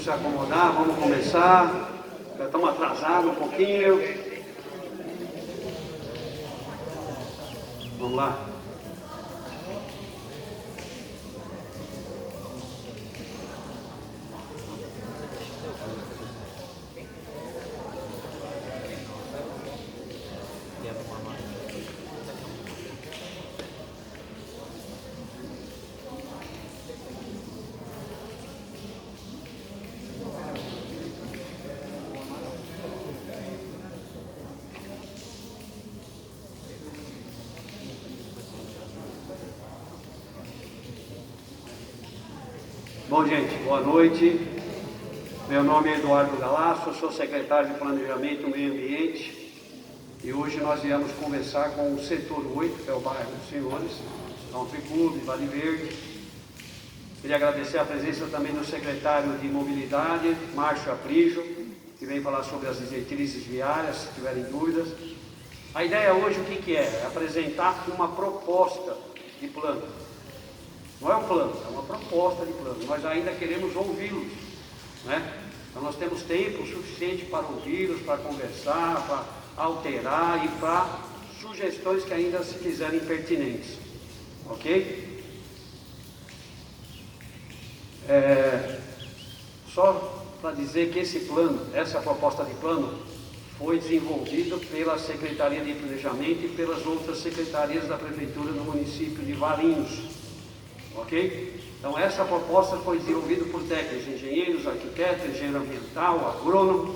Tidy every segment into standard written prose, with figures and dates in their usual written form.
se acomodar, vamos começar. Já estamos atrasados um pouquinho. Vamos lá. Bom, gente, boa noite. Meu nome é Eduardo Galasso, sou secretário de Planejamento e Meio Ambiente e hoje nós viemos conversar com o setor 8, que é o bairro dos Senhores, Country Club, Vale Verde. Queria agradecer a presença também do secretário de Mobilidade, Márcio Aprijo, que vem falar sobre as diretrizes viárias, se tiverem dúvidas. A ideia hoje o que é? É apresentar uma proposta de plano. Não é um plano, é uma proposta de plano. Nós ainda queremos ouvi-los, né? Então nós temos tempo suficiente para ouvi-los, para conversar, para alterar e para sugestões que ainda se fizerem pertinentes, ok? Só para dizer que esse plano, essa proposta de plano, foi desenvolvido pela Secretaria de Planejamento e pelas outras secretarias da Prefeitura do município de Valinhos. Ok? Então essa proposta foi desenvolvida por técnicos, engenheiros, arquitetos, engenheiro ambiental, agrônomo,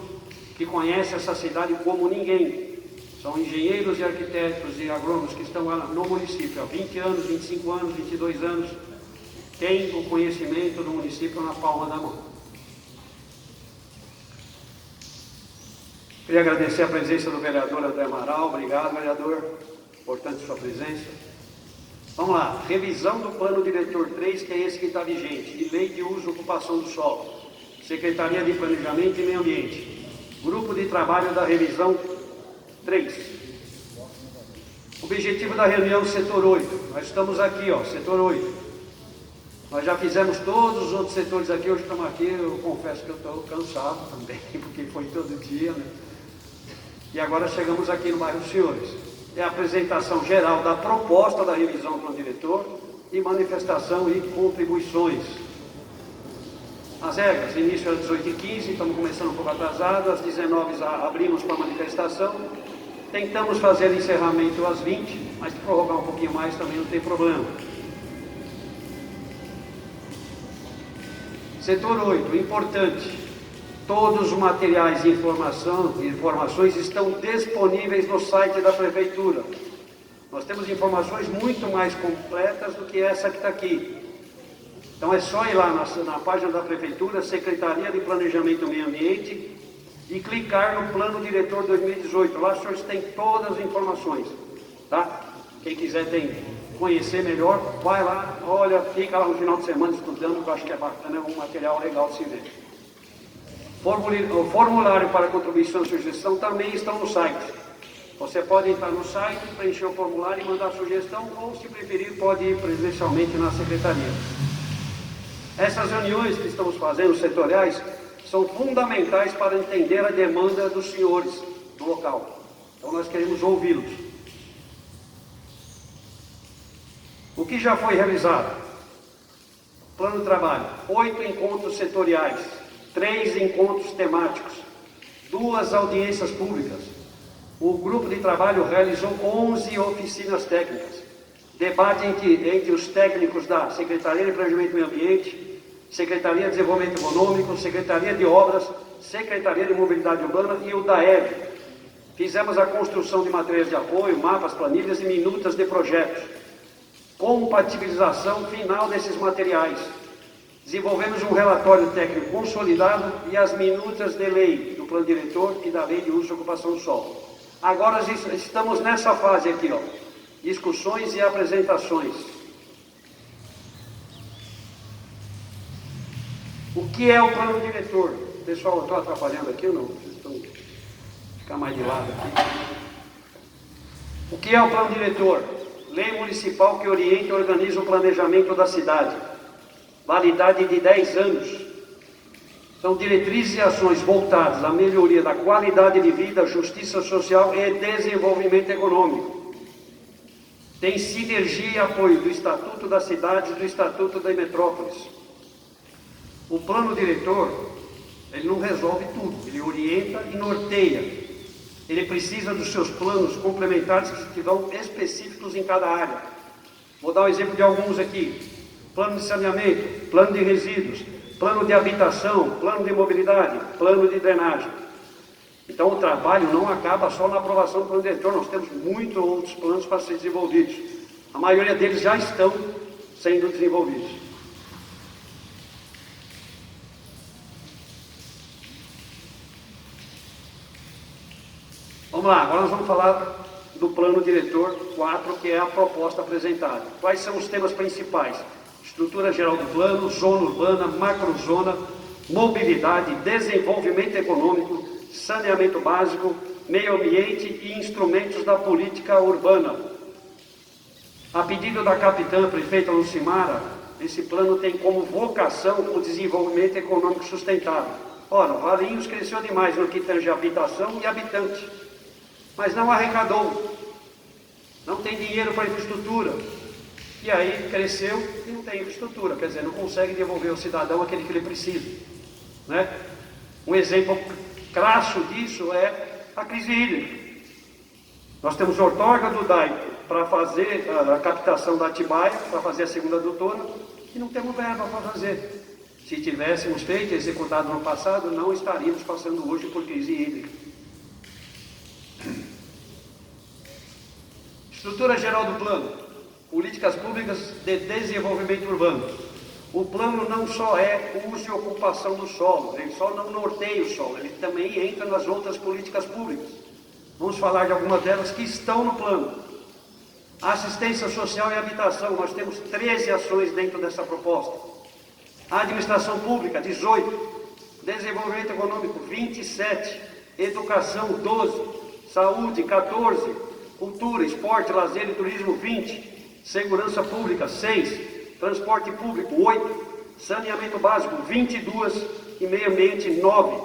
que conhecem essa cidade como ninguém. São engenheiros e arquitetos e agrônomos que estão lá no município há 20 anos, 25 anos, 22 anos, têm o conhecimento do município na palma da mão. Queria agradecer a presença do vereador André Amaral. Obrigado, vereador. Importante sua presença. Vamos lá, revisão do plano diretor 3, que é esse que está vigente, de lei de uso e ocupação do solo, Secretaria de Planejamento e Meio Ambiente, grupo de trabalho da revisão 3. Objetivo da reunião setor 8, nós estamos aqui, ó, setor 8. Nós já fizemos todos os outros setores aqui, hoje estamos aqui, eu confesso que eu estou cansado também, porque foi todo dia, né? E agora chegamos aqui no bairro dos Senhores. É a apresentação geral da proposta da revisão do plano diretor e manifestação e contribuições. As regras, início às 18h15, estamos começando um pouco atrasado, às 19h abrimos para a manifestação, tentamos fazer encerramento às 20h, mas se prorrogar um pouquinho mais também não tem problema. Setor 8, importante. Todos os materiais de informações estão disponíveis no site da Prefeitura. Nós temos informações muito mais completas do que essa que está aqui. Então é só ir lá na página da Prefeitura, Secretaria de Planejamento e Meio Ambiente, e clicar no Plano Diretor 2018. Lá os senhores têm todas as informações, tá? Quem quiser conhecer melhor, vai lá, olha, fica lá no final de semana estudando, que eu acho que é bacana, é um material legal de se ver. O formulário para contribuição e sugestão também estão no site. Você pode entrar no site, preencher o formulário e mandar sugestão, ou se preferir pode ir presencialmente na secretaria. Essas reuniões que estamos fazendo, setoriais, são fundamentais para entender a demanda dos senhores do local. Então nós queremos ouvi-los. O que já foi realizado? Plano de trabalho, 8 encontros setoriais, 3 encontros temáticos, 2 audiências públicas. O grupo de trabalho realizou 11 oficinas técnicas. Debate entre os técnicos da Secretaria de Planejamento e Meio Ambiente, Secretaria de Desenvolvimento Econômico, Secretaria de Obras, Secretaria de Mobilidade Urbana e o DAEV. Fizemos a construção de materiais de apoio, mapas, planilhas e minutas de projetos. Compatibilização final desses materiais. Desenvolvemos um relatório técnico consolidado e as minutas de lei do plano diretor e da lei de uso e ocupação do solo. Agora estamos nessa fase aqui, ó, discussões e apresentações. O que é o plano diretor? Pessoal, eu estou atrapalhando aqui ou não? Vocês estão... ficar mais de lado aqui. O que é o plano diretor? Lei municipal que orienta e organiza o planejamento da cidade. Validade de 10 anos. São diretrizes e ações voltadas à melhoria da qualidade de vida, justiça social e desenvolvimento econômico. Tem sinergia e apoio do Estatuto das Cidades e do Estatuto das Metrópoles. O plano diretor, ele não resolve tudo, ele orienta e norteia. Ele precisa dos seus planos complementares que vão específicos em cada área. Vou dar um exemplo de alguns aqui. Plano de saneamento, plano de resíduos, plano de habitação, plano de mobilidade, plano de drenagem. Então o trabalho não acaba só na aprovação do plano diretor, nós temos muitos outros planos para ser desenvolvidos. A maioria deles já estão sendo desenvolvidos. Vamos lá, agora nós vamos falar do plano diretor 4, que é a proposta apresentada. Quais são os temas principais? Estrutura geral do plano, zona urbana, macrozona, mobilidade, desenvolvimento econômico, saneamento básico, meio ambiente e instrumentos da política urbana. A pedido da capitã prefeita Lucimara, esse plano tem como vocação o desenvolvimento econômico sustentável. Ora, Valinhos cresceu demais no que tange habitação e habitante, mas não arrecadou, não tem dinheiro para infraestrutura. E aí cresceu e não tem infraestrutura, quer dizer, não consegue devolver ao cidadão aquele que ele precisa, né? Um exemplo crasso disso é a crise hídrica. Nós temos outorga do DAIP para fazer a captação da Atibaia, para fazer a segunda doutora, e não temos verba para fazer. Se tivéssemos feito e executado no passado, não estaríamos passando hoje por crise hídrica. Estrutura geral do plano. Políticas públicas de desenvolvimento urbano. O plano não só é uso e ocupação do solo, ele só não norteia o solo, ele também entra nas outras políticas públicas. Vamos falar de algumas delas que estão no plano. Assistência social e habitação, nós temos 13 ações dentro dessa proposta. Administração pública, 18. Desenvolvimento econômico, 27. Educação, 12. Saúde, 14. Cultura, esporte, lazer e turismo, 20. Segurança pública, 6. Transporte público, 8. Saneamento básico, 22. E meio ambiente, 9.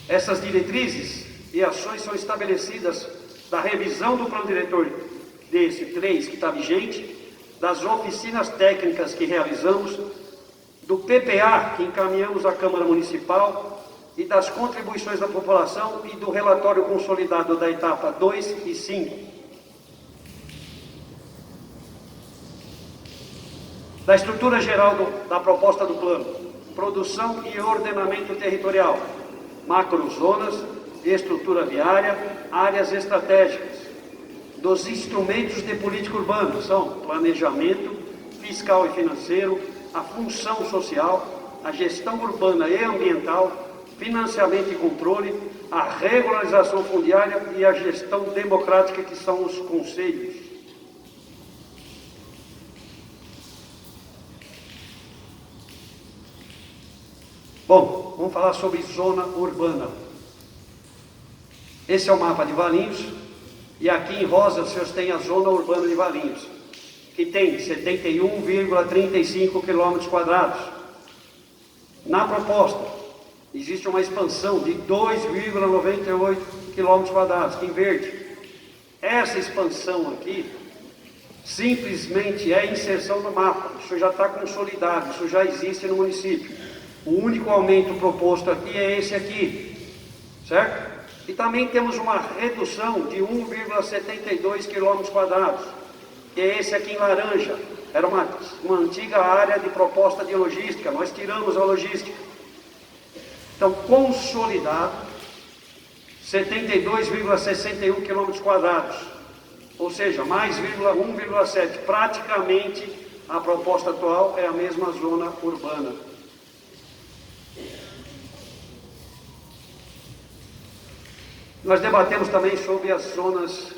Essas diretrizes e ações são estabelecidas da revisão do plano diretor desse 3 que está vigente, das oficinas técnicas que realizamos, do PPA que encaminhamos à Câmara Municipal e das contribuições da população e do relatório consolidado da etapa 2 e 5. Da estrutura geral da proposta do plano, produção e ordenamento territorial, macrozonas, estrutura viária, áreas estratégicas. Dos instrumentos de política urbana são planejamento, fiscal e financeiro, a função social, a gestão urbana e ambiental, financiamento e controle, a regularização fundiária e a gestão democrática, que são os conselhos. Bom, vamos falar sobre zona urbana. Esse é o mapa de Valinhos, e aqui em rosa vocês têm a zona urbana de Valinhos, que tem 71,35 km². Na proposta, existe uma expansão de 2,98 km², em verde. Essa expansão aqui, simplesmente é inserção no mapa, isso já está consolidado, isso já existe no município. O único aumento proposto aqui é esse aqui, certo? E também temos uma redução de 1,72 km², que é esse aqui em laranja. Era uma antiga área de proposta de logística, nós tiramos a logística. Então, consolidado, 72,61 km², ou seja, mais 1,7. Praticamente, a proposta atual é a mesma zona urbana. Nós debatemos também sobre as zonas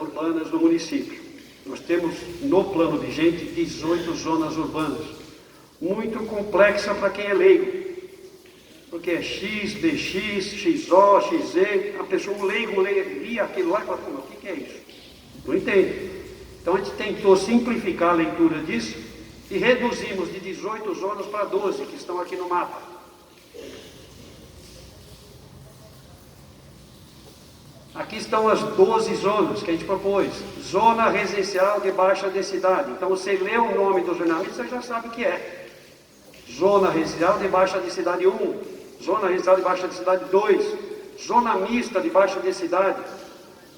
urbanas do município. Nós temos no plano vigente 18 zonas urbanas, muito complexa para quem é leigo, porque é X, BX, XO, XZ, a pessoa, o leigo lia aquilo lá e fala, o que é isso? Não entende. Então a gente tentou simplificar a leitura disso e reduzimos de 18 zonas para 12, que estão aqui no mapa. Aqui estão as 12 zonas que a gente propôs. Zona residencial de baixa densidade. Então você lê o nome do jornalista, você já sabe o que é. Zona residencial de baixa densidade 1, zona residencial de baixa densidade 2, zona mista de baixa densidade,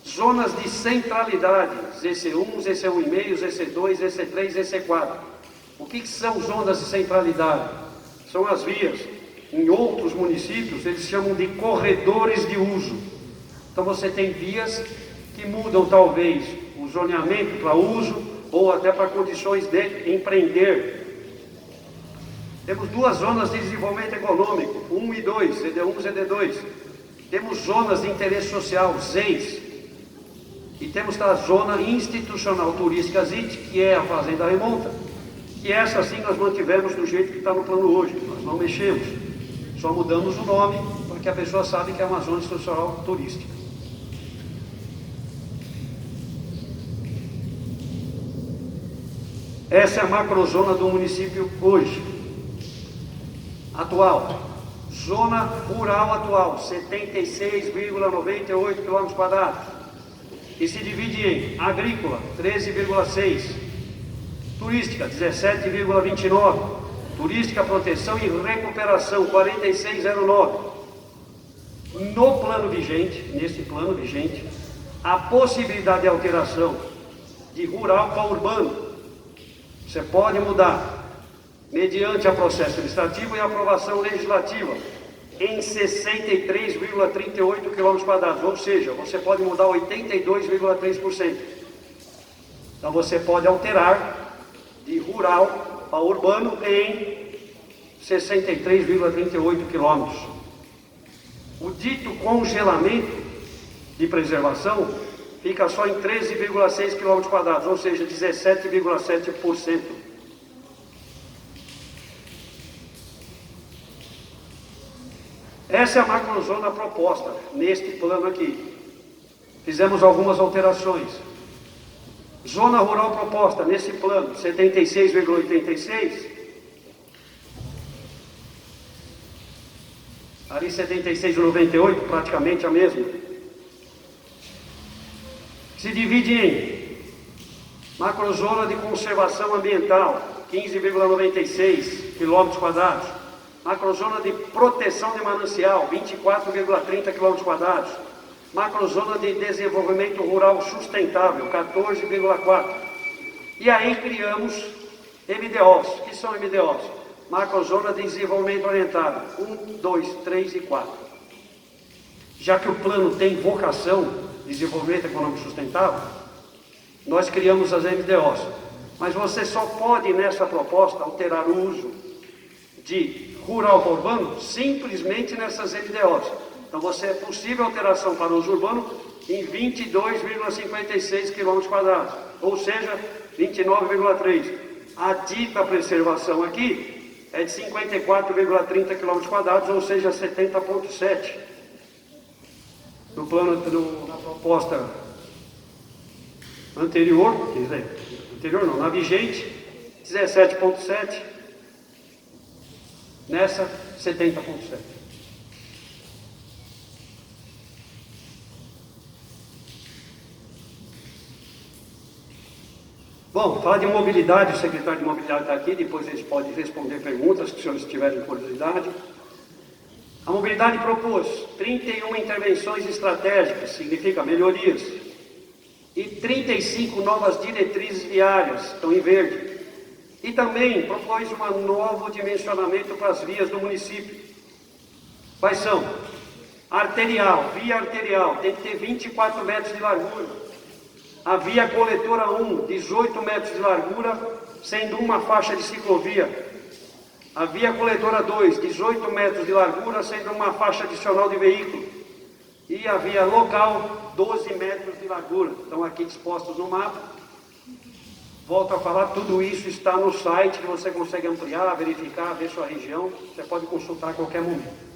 zonas de centralidade, ZC1, ZC1,5, ZC2, ZC3, ZC4. O que são zonas de centralidade? São as vias. Em outros municípios, eles chamam de corredores de uso. Então você tem vias que mudam talvez o zoneamento para uso ou até para condições de empreender. Temos duas zonas de desenvolvimento econômico, 1 e 2, ZD1 e ZD2. Temos zonas de interesse social, ZEIS. E temos a zona institucional turística ZIT, que é a Fazenda Remonta. E essa sim nós mantivemos do jeito que está no plano hoje, nós não mexemos. Só mudamos o nome, porque a pessoa sabe que é uma zona institucional turística. Essa é a macrozona do município hoje. Atual, zona rural atual, 76,98 km², que se divide em agrícola, 13,6, turística, 17,29, turística, proteção e recuperação, 46,09. No plano vigente, nesse plano vigente, a possibilidade de alteração de rural para urbano, você pode mudar mediante a processo administrativo e aprovação legislativa, em 63,38 km², ou seja, você pode mudar 82,3%. Então você pode alterar de rural para urbano em 63,38 km. O dito congelamento de preservação fica só em 13,6 km², ou seja, 17,7%. Essa é a macrozona proposta, neste plano aqui. Fizemos algumas alterações. Zona rural proposta, nesse plano, 76,86. Ali 76,98, praticamente a mesma. Se divide em macrozona de conservação ambiental, 15,96 km². Macrozona de proteção de manancial, 24,30 km². Macrozona de desenvolvimento rural sustentável, 14,4. E aí criamos MDOs. O que são MDOs? Macrozona de desenvolvimento orientado, 1, 2, 3 e 4. Já que o plano tem vocação de desenvolvimento econômico sustentável, nós criamos as MDOs. Mas você só pode, nessa proposta, alterar o uso de rural para urbano simplesmente nessas MDOs. Então você é possível alteração para o uso urbano em 22,56 km², ou seja, 29,3. A dita preservação aqui é de 54,30 km², ou seja, 70,7. No plano, na proposta anterior, quer dizer, anterior não, na vigente, 17,7. Nessa, 70,7. Bom, falar de mobilidade, o secretário de mobilidade está aqui, depois eles podem responder perguntas, se os senhores tiverem curiosidade. A mobilidade propôs 31 intervenções estratégicas, significa melhorias, e 35 novas diretrizes viárias, estão em verde. E também propôs um novo dimensionamento para as vias do município. Quais são? Arterial, via arterial, tem que ter 24 metros de largura. A via coletora 1, 18 metros de largura, sendo uma faixa de ciclovia. A via coletora 2, 18 metros de largura, sendo uma faixa adicional de veículo. E a via local, 12 metros de largura. Estão aqui dispostos no mapa. Volto a falar, tudo isso está no site, que você consegue ampliar, verificar, ver sua região. Você pode consultar a qualquer momento.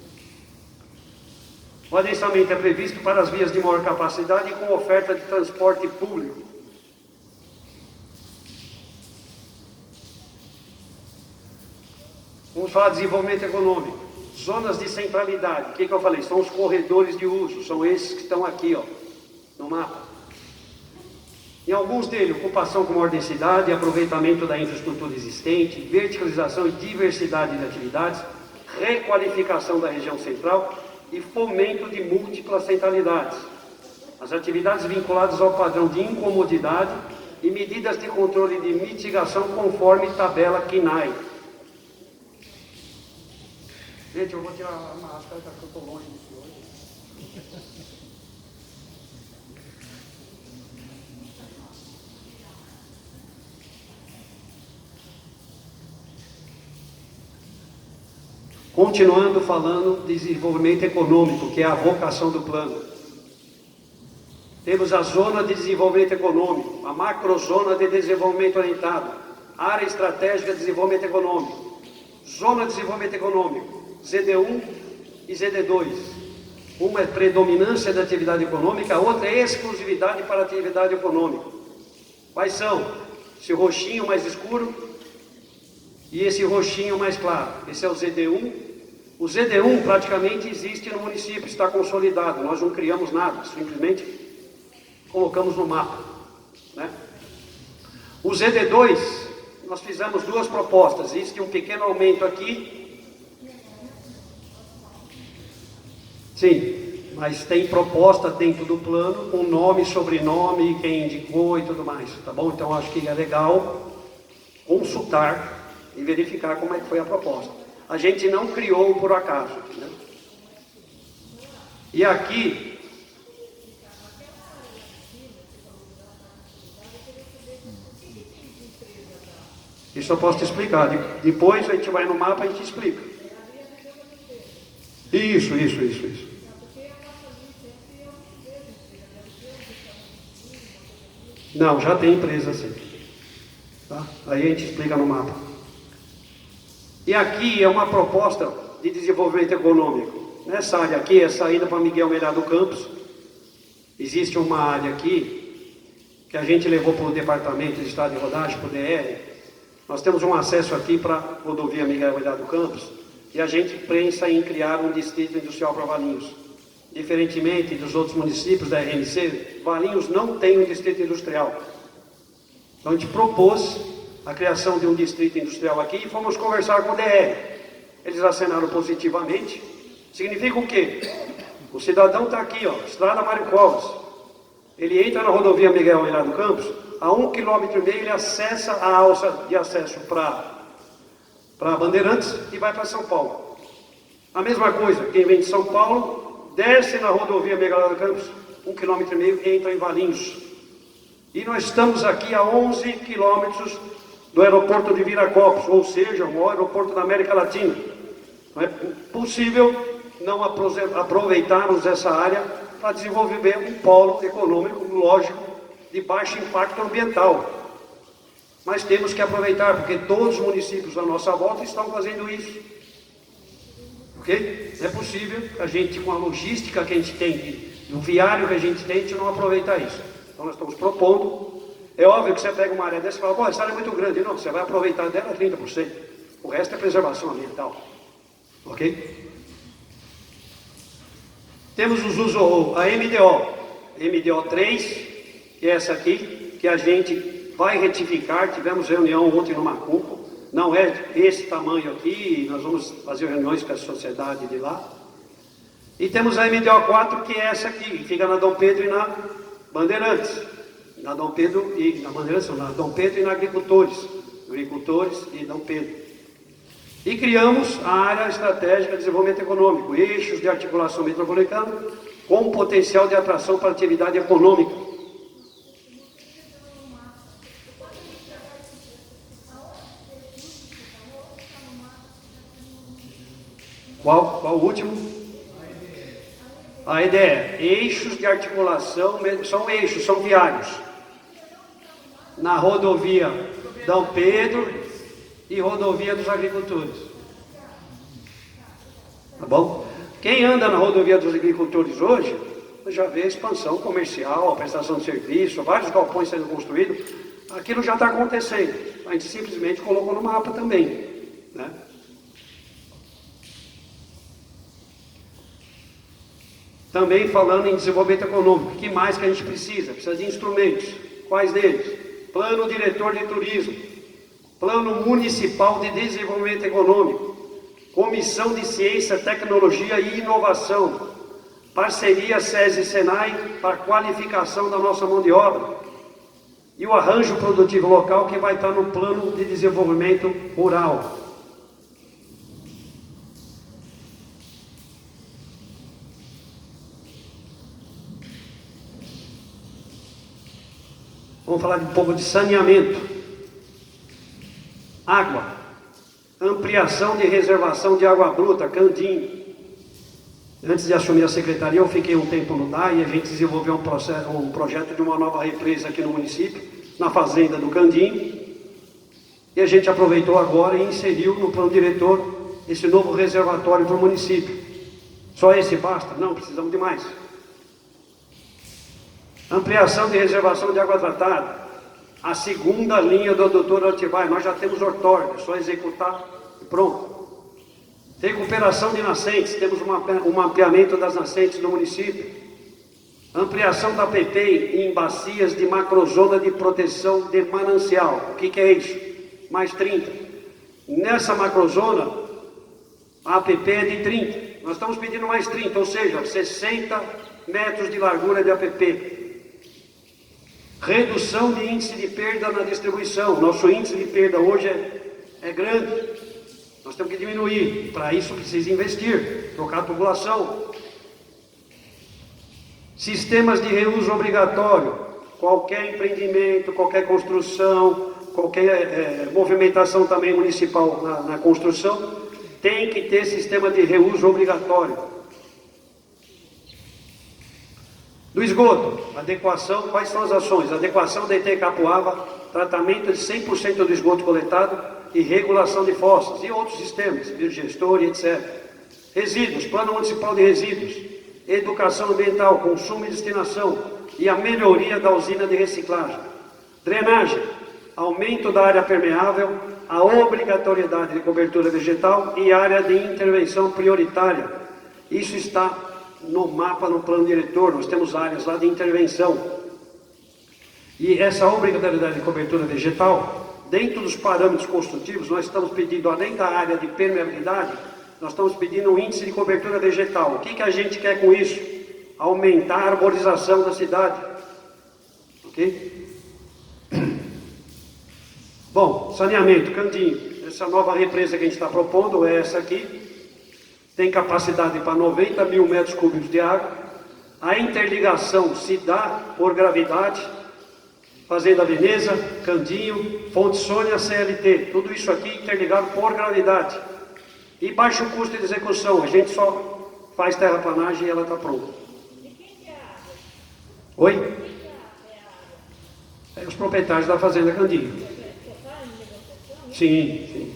O adensamento é previsto para as vias de maior capacidade e com oferta de transporte público. Vamos falar de desenvolvimento econômico. Zonas de centralidade. O que eu falei? São os corredores de uso. São esses que estão aqui, ó. no mapa. Em alguns deles, ocupação com maior densidade, aproveitamento da infraestrutura existente, verticalização e diversidade de atividades, requalificação da região central e fomento de múltiplas centralidades. As atividades vinculadas ao padrão de incomodidade e medidas de controle de mitigação conforme tabela KNAI. Gente, eu vou tirar a máscara, porque eu estou longe disso hoje. Continuando falando de desenvolvimento econômico, que é a vocação do plano. Temos a zona de desenvolvimento econômico, a macrozona de desenvolvimento orientado, área estratégica de desenvolvimento econômico, zona de desenvolvimento econômico, ZD1 e ZD2. Uma é predominância da atividade econômica, a outra é exclusividade para a atividade econômica. Quais são? Esse roxinho mais escuro e esse roxinho mais claro. Esse é o ZD1. O ZD1 praticamente existe no município, está consolidado. Nós não criamos nada, simplesmente colocamos no mapa, né? O ZD2, nós fizemos duas propostas. Existe um pequeno aumento aqui. Sim, mas tem proposta dentro do plano, com nome, sobrenome, quem indicou e tudo mais, tá bom? Então acho que é legal consultar e verificar como é que foi a proposta. A gente não criou por acaso, né? E aqui isso eu posso te explicar. Depois a gente vai no mapa e a gente explica. Isso. Não, já tem empresa assim. Tá? Aí a gente explica no mapa. E aqui é uma proposta de desenvolvimento econômico. Nessa área aqui é saída para Miguel Melhado Campos. Existe uma área aqui que a gente levou para o departamento de estrada de rodagem, para o DR. Nós temos um acesso aqui para a rodovia Miguel Melhado Campos e a gente pensa em criar um distrito industrial para Valinhos. Diferentemente dos outros municípios da RMC, Valinhos não tem um distrito industrial. Então a gente propôs a criação de um distrito industrial aqui e fomos conversar com o DR. Eles assinaram positivamente. Significa o quê? O cidadão está aqui, ó, Estrada Mário Covas. Ele entra na rodovia Miguel Melhado Campos, a 1,5 km ele acessa a alça de acesso para Bandeirantes e vai para São Paulo. A mesma coisa, quem vem de São Paulo, desce na rodovia Miguel Melhado Campos, 1,5 km e entra em Valinhos. E nós estamos aqui a 11 quilômetros do aeroporto de Viracopos, ou seja, o maior aeroporto da América Latina. Não é possível não aproveitarmos essa área para desenvolver um polo econômico, lógico, de baixo impacto ambiental. Mas temos que aproveitar, porque todos os municípios da nossa volta estão fazendo isso. Ok? Não é possível a gente, com a logística que a gente tem, o viário que a gente não aproveitar isso. Então nós estamos propondo. É óbvio que você pega uma área dessa e fala, pô, essa área é muito grande. Não, você vai aproveitar dela 30%. O resto é preservação ambiental. Ok? Temos os usos, a MDO 3, que é essa aqui, que a gente vai retificar. Tivemos reunião ontem no Macuco. Não é esse tamanho aqui, nós vamos fazer reuniões com a sociedade de lá. E temos a MDO 4, que é essa aqui, que fica na Dom Pedro e na Bandeirantes. Na Dom Pedro e na Bandeirantes, na Dom Pedro e na Agricultores e Dom Pedro. E criamos a área estratégica de desenvolvimento econômico, eixos de articulação metropolitana, com potencial de atração para a atividade econômica. Qual o último? A EDE, eixos de articulação, são eixos, são viários. Na rodovia Dom Pedro e rodovia dos Agricultores. Tá bom? Quem anda na rodovia dos Agricultores hoje, já vê expansão comercial, prestação de serviço, vários galpões sendo construídos. Aquilo já está acontecendo. A gente simplesmente colocou no mapa também, né? Também falando em desenvolvimento econômico, o que mais que a gente precisa? Precisa de instrumentos. Quais deles? Plano Diretor de Turismo, Plano Municipal de Desenvolvimento Econômico, Comissão de Ciência, Tecnologia e Inovação, parceria SESI e SENAI para qualificação da nossa mão de obra e o arranjo produtivo local que vai estar no Plano de Desenvolvimento Rural. Vamos falar um pouco de saneamento, água, ampliação de reservação de água bruta, Candim. Antes de assumir a secretaria, eu fiquei um tempo no DAI e a gente desenvolveu um projeto de uma nova represa aqui no município, na fazenda do Candim, e a gente aproveitou agora e inseriu no plano diretor esse novo reservatório para o município. Só esse basta? Não, precisamos de mais. Ampliação de reservação de água tratada, a segunda linha do Dr. Atibaia, nós já temos ortório, é só executar e pronto. Recuperação de nascentes, temos um mapeamento das nascentes do município. Ampliação da PP em bacias de macrozona de proteção de manancial. O que é isso? Mais 30. Nessa macrozona, a APP é de 30. Nós estamos pedindo mais 30, ou seja, 60 metros de largura de APP. Redução de índice de perda na distribuição. Nosso índice de perda hoje é grande. Nós temos que diminuir. Para isso precisa investir, trocar a tubulação. Sistemas de reuso obrigatório. Qualquer empreendimento, qualquer construção, qualquer movimentação também municipal na construção, tem que ter sistema de reuso obrigatório. Do esgoto, adequação, quais são as ações? Adequação da ET Capuava, tratamento de 100% do esgoto coletado e regulação de fossas e outros sistemas, biogestor e etc. Resíduos, Plano Municipal de Resíduos, educação ambiental, consumo e destinação e a melhoria da usina de reciclagem. Drenagem, aumento da área permeável, a obrigatoriedade de cobertura vegetal e área de intervenção prioritária. Isso está no mapa, no plano diretor, nós temos áreas lá de intervenção. E essa obrigatoriedade de cobertura vegetal, dentro dos parâmetros construtivos, nós estamos pedindo, além da área de permeabilidade, nós estamos pedindo um índice de cobertura vegetal. O que a gente quer com isso? Aumentar a arborização da cidade. Ok? Bom, saneamento, Candinho. Essa nova represa que a gente está propondo é essa aqui. Tem capacidade para 90 mil metros cúbicos de água. A interligação se dá por gravidade. Fazenda Veneza, Candinho, Fonte Sônia, CLT. Tudo isso aqui interligado por gravidade. E baixo custo de execução. A gente só faz terraplanagem e ela está pronta. Oi? É os proprietários da Fazenda Candinho. Sim, sim.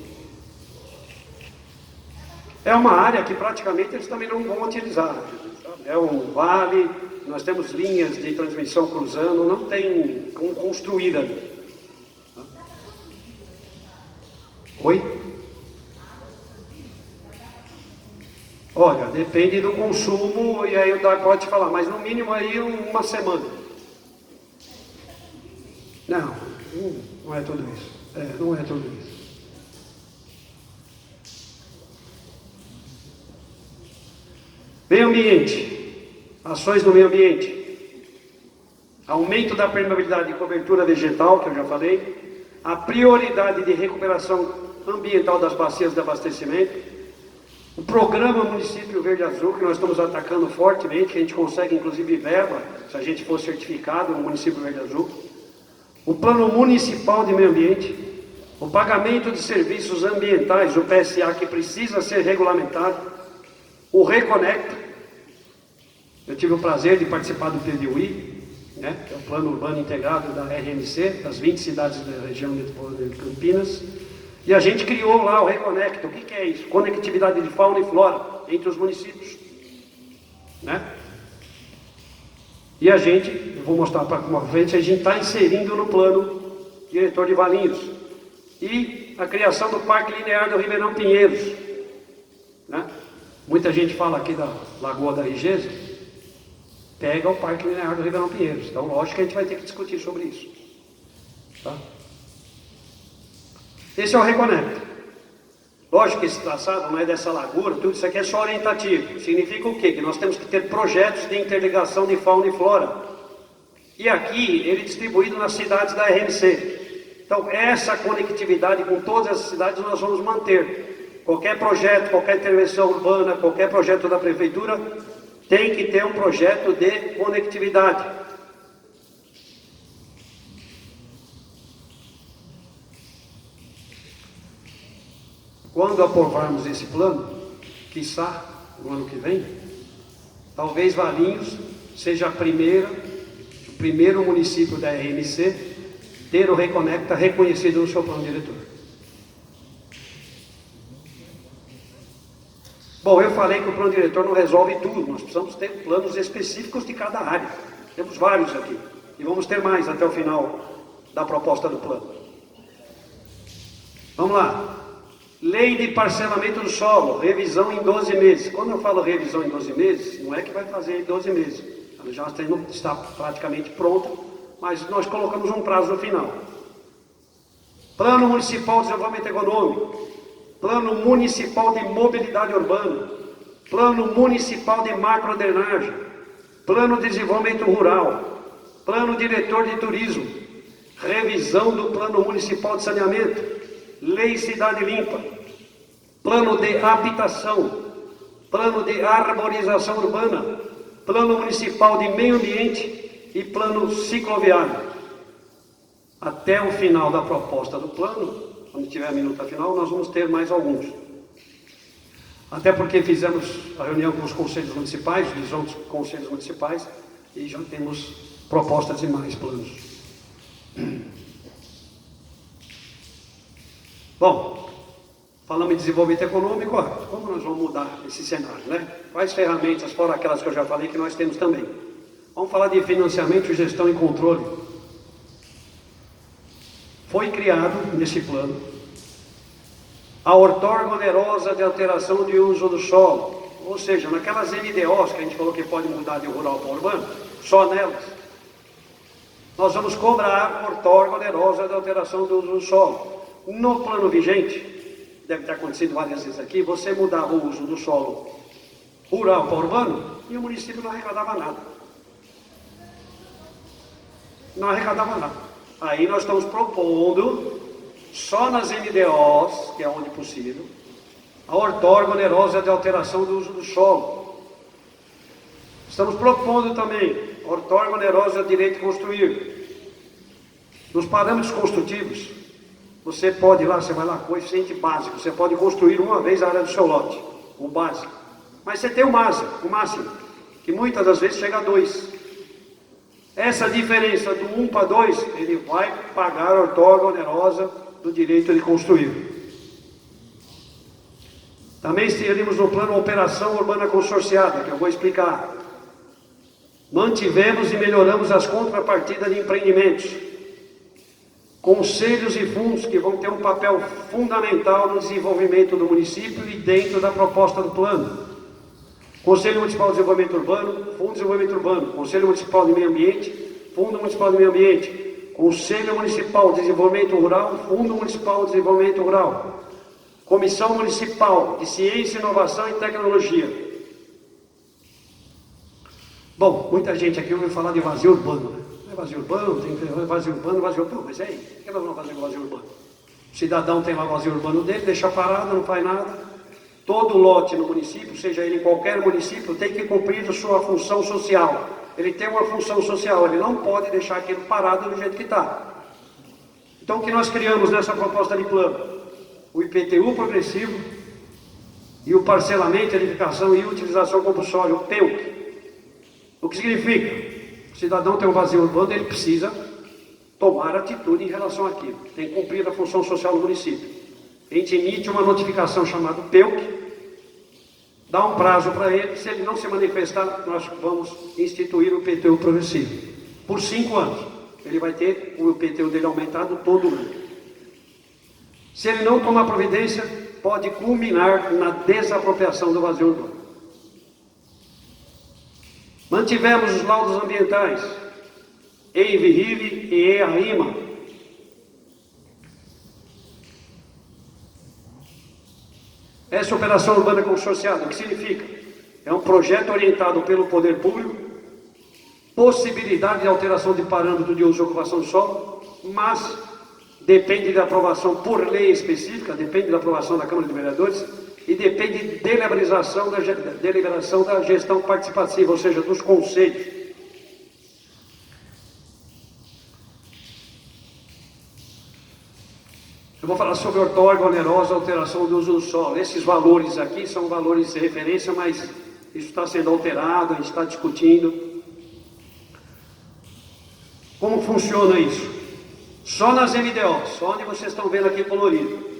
É uma área que praticamente eles também não vão utilizar. É um vale, nós temos linhas de transmissão cruzando, não tem como construir ali. Oi? Olha, depende do consumo, e aí o Dai pode falar, mas no mínimo aí uma semana. Não, não é tudo isso. Não é tudo isso. Meio ambiente, ações no meio ambiente, aumento da permeabilidade e cobertura vegetal, que eu já falei, a prioridade de recuperação ambiental das bacias de abastecimento, o programa Município Verde Azul, que nós estamos atacando fortemente, que a gente consegue inclusive verba, se a gente for certificado no Município Verde Azul, o Plano Municipal de Meio Ambiente, o pagamento de serviços ambientais, o PSA, que precisa ser regulamentado, o Reconecta. Eu tive o prazer de participar do PDUI, né, que é o Plano Urbano Integrado da RMC, das 20 cidades da região metropolitana de Campinas, e a gente criou lá o Reconecta. O que é isso? Conectividade de fauna e flora entre os municípios. Né? E a gente, eu vou mostrar para uma frente, a gente está inserindo no plano diretor de Valinhos. E a criação do Parque Linear do Ribeirão Pinheiros. Né? Muita gente fala aqui da Lagoa da Rigesa. pega o Parque Linear do Ribeirão Pinheiros. Então, lógico que a gente vai ter que discutir sobre isso. Tá? Esse é o Reconecta. Lógico que esse traçado não é dessa largura, tudo isso aqui é só orientativo. Significa o quê? Que nós temos que ter projetos de interligação de fauna e flora. E aqui, ele é distribuído nas cidades da RMC. Então, essa conectividade com todas as cidades nós vamos manter. Qualquer projeto, qualquer intervenção urbana, qualquer projeto da prefeitura, tem que ter um projeto de conectividade. Quando aprovarmos esse plano, quiçá no ano que vem, talvez Valinhos seja o primeiro município da RMC ter o Reconecta reconhecido no seu plano diretor. Bom, eu falei que o plano diretor não resolve tudo, nós precisamos ter planos específicos de cada área. Temos vários aqui, e vamos ter mais até o final da proposta do plano. Vamos lá. Lei de parcelamento do solo, revisão em 12 meses. Quando eu falo revisão em 12 meses, não é que vai fazer em 12 meses. Ela já está praticamente pronta, mas nós colocamos um prazo no final. Plano Municipal de Desenvolvimento Econômico, Plano Municipal de Mobilidade Urbana, Plano Municipal de Macrodrenagem, Plano de Desenvolvimento Rural, Plano Diretor de Turismo, revisão do Plano Municipal de Saneamento, Lei Cidade Limpa, Plano de Habitação, Plano de Arborização Urbana, Plano Municipal de Meio Ambiente e Plano Cicloviário. Até o final da proposta do plano, quando tiver a minuta final, nós vamos ter mais alguns. Até porque fizemos a reunião com os conselhos municipais, os outros conselhos municipais, e já temos propostas de mais planos. Bom, falamos em desenvolvimento econômico, ó, como nós vamos mudar esse cenário, né? Quais ferramentas, fora aquelas que eu já falei, que nós temos também? Vamos falar de financiamento, gestão e controle. Foi criado, nesse plano, a outorga onerosa de alteração de uso do solo, ou seja, naquelas MDOs que a gente falou que pode mudar de rural para urbano, só nelas, nós vamos cobrar outorga onerosa de alteração do uso do solo. No plano vigente, deve ter acontecido várias vezes aqui, você mudava o uso do solo rural para urbano e o município não arrecadava nada. Não arrecadava nada. Aí nós estamos propondo, só nas MDOs, que é onde possível, a outorga onerosa de alteração do uso do solo. Estamos propondo também a outorga onerosa de direito de construir. Nos parâmetros construtivos, você pode ir lá, você vai lá, coeficiente básico, você pode construir uma vez a área do seu lote, o básico. Mas você tem o máximo, que muitas das vezes chega a 2. Essa diferença do 1 para 2, ele vai pagar a outorga onerosa do direito de construir. Também teríamos no plano Operação Urbana Consorciada, que eu vou explicar. Mantivemos e melhoramos as contrapartidas de empreendimentos. Conselhos e fundos que vão ter um papel fundamental no desenvolvimento do município e dentro da proposta do plano. Conselho Municipal de Desenvolvimento Urbano, Fundo de Desenvolvimento Urbano, Conselho Municipal de Meio Ambiente, Fundo Municipal de Meio Ambiente, Conselho Municipal de Desenvolvimento Rural, Fundo Municipal de Desenvolvimento Rural, Comissão Municipal de Ciência, Inovação e Tecnologia. Bom, muita gente aqui ouviu falar de vazio urbano, né? É vazio urbano, tem que ter vazio urbano, mas é aí, o que nós vamos fazer com vazio urbano? O cidadão tem lá o vazio urbano dele, deixa parado, não faz nada. Todo lote no município, seja ele em qualquer município, tem que cumprir a sua função social. Ele tem uma função social, ele não pode deixar aquilo parado do jeito que está. Então o que nós criamos nessa proposta de plano? O IPTU progressivo e o parcelamento, edificação e utilização compulsória, o PEUC. O que significa? O cidadão tem um vazio urbano, ele precisa tomar atitude em relação àquilo. Tem que cumprir a função social do município. A gente emite uma notificação chamada PEUC, dá um prazo para ele, se ele não se manifestar, nós vamos instituir o IPTU progressivo. Por 5 anos. Ele vai ter o IPTU dele aumentado todo ano. Se ele não tomar providência, pode culminar na desapropriação do vazio urbano. Mantivemos os laudos ambientais, EIVRIV e EAIMA. Essa operação urbana consorciada, o que significa? É um projeto orientado pelo poder público, possibilidade de alteração de parâmetro de uso e ocupação do solo, mas depende da aprovação por lei específica, depende da aprovação da Câmara de Vereadores e depende de deliberação da gestão participativa, ou seja, dos conselhos. Eu vou falar sobre outorga onerosa, alteração do uso do solo. Esses valores aqui são valores de referência, mas isso está sendo alterado, a gente está discutindo. Como funciona isso? Só nas MDOs, só onde vocês estão vendo aqui colorido.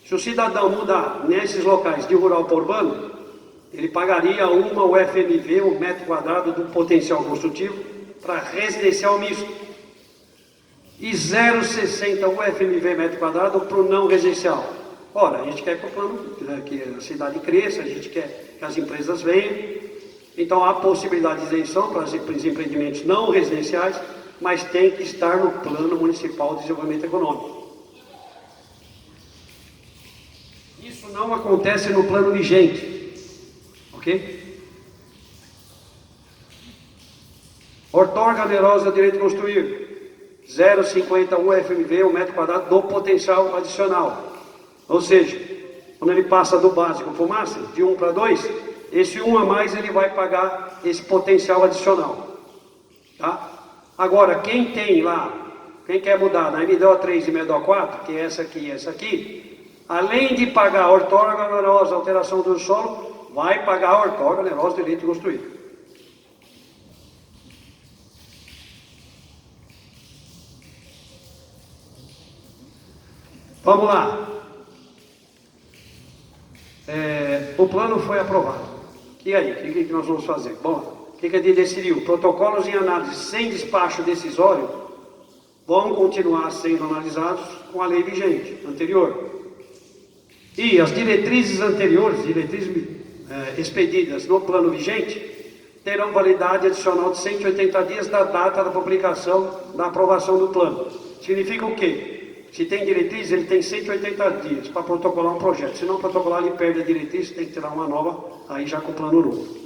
Se o cidadão mudar nesses locais de rural para urbano, ele pagaria uma UFMV, um metro quadrado do potencial construtivo, para residencial misto. E 0,60 UFMV metro quadrado para o não residencial. Ora, a gente quer que o plano, que a cidade cresça, a gente quer que as empresas venham. Então há possibilidade de isenção para os empreendimentos não residenciais, mas tem que estar no Plano Municipal de Desenvolvimento Econômico. Isso não acontece no plano vigente, ok? Outorga onerosa direito de construir. 0,50 UFMV, um metro quadrado do potencial adicional. Ou seja, quando ele passa do básico para o máximo, de 1 para 2, esse 1 a mais ele vai pagar esse potencial adicional. Tá? Agora, quem tem lá, quem quer mudar na MDO 3 e MDO 4, que é essa aqui e essa aqui, além de pagar a outorga onerosa, alteração do solo, vai pagar a outorga onerosa direito de construir. Vamos lá. O plano foi aprovado. E aí, o que nós vamos fazer? Bom, o que a gente decidiu? Protocolos em análise sem despacho decisório vão continuar sendo analisados com a lei vigente, anterior. E as diretrizes anteriores, expedidas no plano vigente, terão validade adicional de 180 dias da data da publicação da aprovação do plano. Significa o quê? Se tem diretriz, ele tem 180 dias para protocolar um projeto. Se não protocolar, ele perde a diretriz, tem que tirar uma nova, aí já com o plano novo.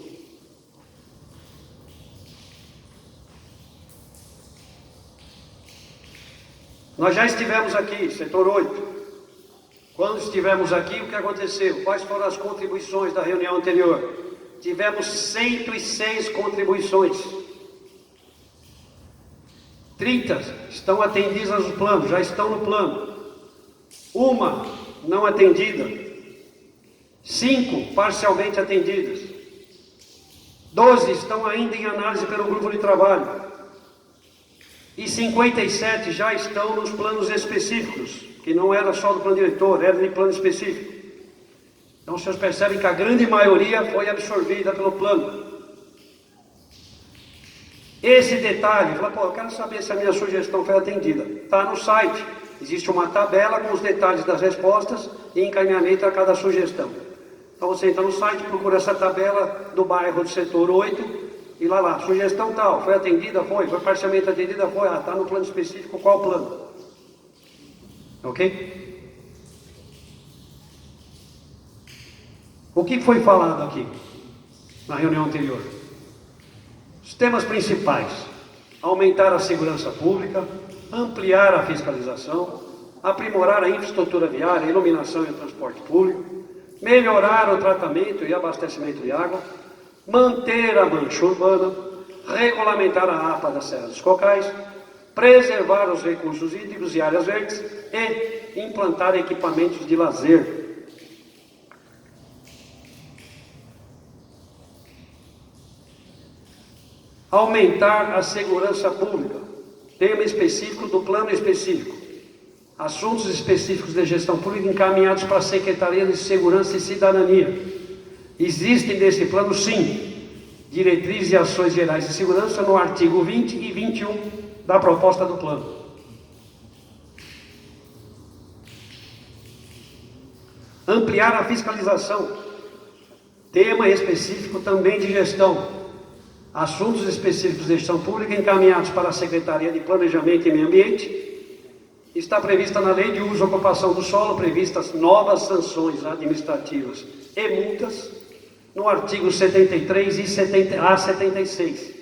Nós já estivemos aqui, setor 8. Quando estivemos aqui, o que aconteceu? Quais foram as contribuições da reunião anterior? Tivemos 106 contribuições. 30 estão atendidas no plano, já estão no plano. Uma não atendida. 5 parcialmente atendidas. 12 estão ainda em análise pelo grupo de trabalho. E 57 já estão nos planos específicos, que não era só do plano diretor, era de plano específico. Então vocês percebem que a grande maioria foi absorvida pelo plano. Esse detalhe, eu quero saber se a minha sugestão foi atendida. Está no site. Existe uma tabela com os detalhes das respostas e encaminhamento a cada sugestão. Então você entra no site, procura essa tabela do bairro do setor 8 e lá, sugestão tal, foi atendida? Foi parcialmente atendida? Foi, está no plano específico, qual plano? Ok? O que foi falado aqui na reunião anterior? Os temas principais: aumentar a segurança pública, ampliar a fiscalização, aprimorar a infraestrutura viária, iluminação e transporte público, melhorar o tratamento e abastecimento de água, manter a mancha urbana, regulamentar a APA das Serras dos Cocais, preservar os recursos hídricos e áreas verdes e implantar equipamentos de lazer. Aumentar a segurança pública, tema específico do plano específico. Assuntos específicos de gestão pública encaminhados para a Secretaria de Segurança e Cidadania. Existem nesse plano, sim, diretrizes e ações gerais de segurança no artigo 20 e 21 da proposta do plano. Ampliar a fiscalização, tema específico também de gestão. assuntos específicos de gestão pública encaminhados para a Secretaria de Planejamento e Meio Ambiente. Está prevista na Lei de Uso e Ocupação do Solo, previstas novas sanções administrativas e multas, no artigo 73 e a 76.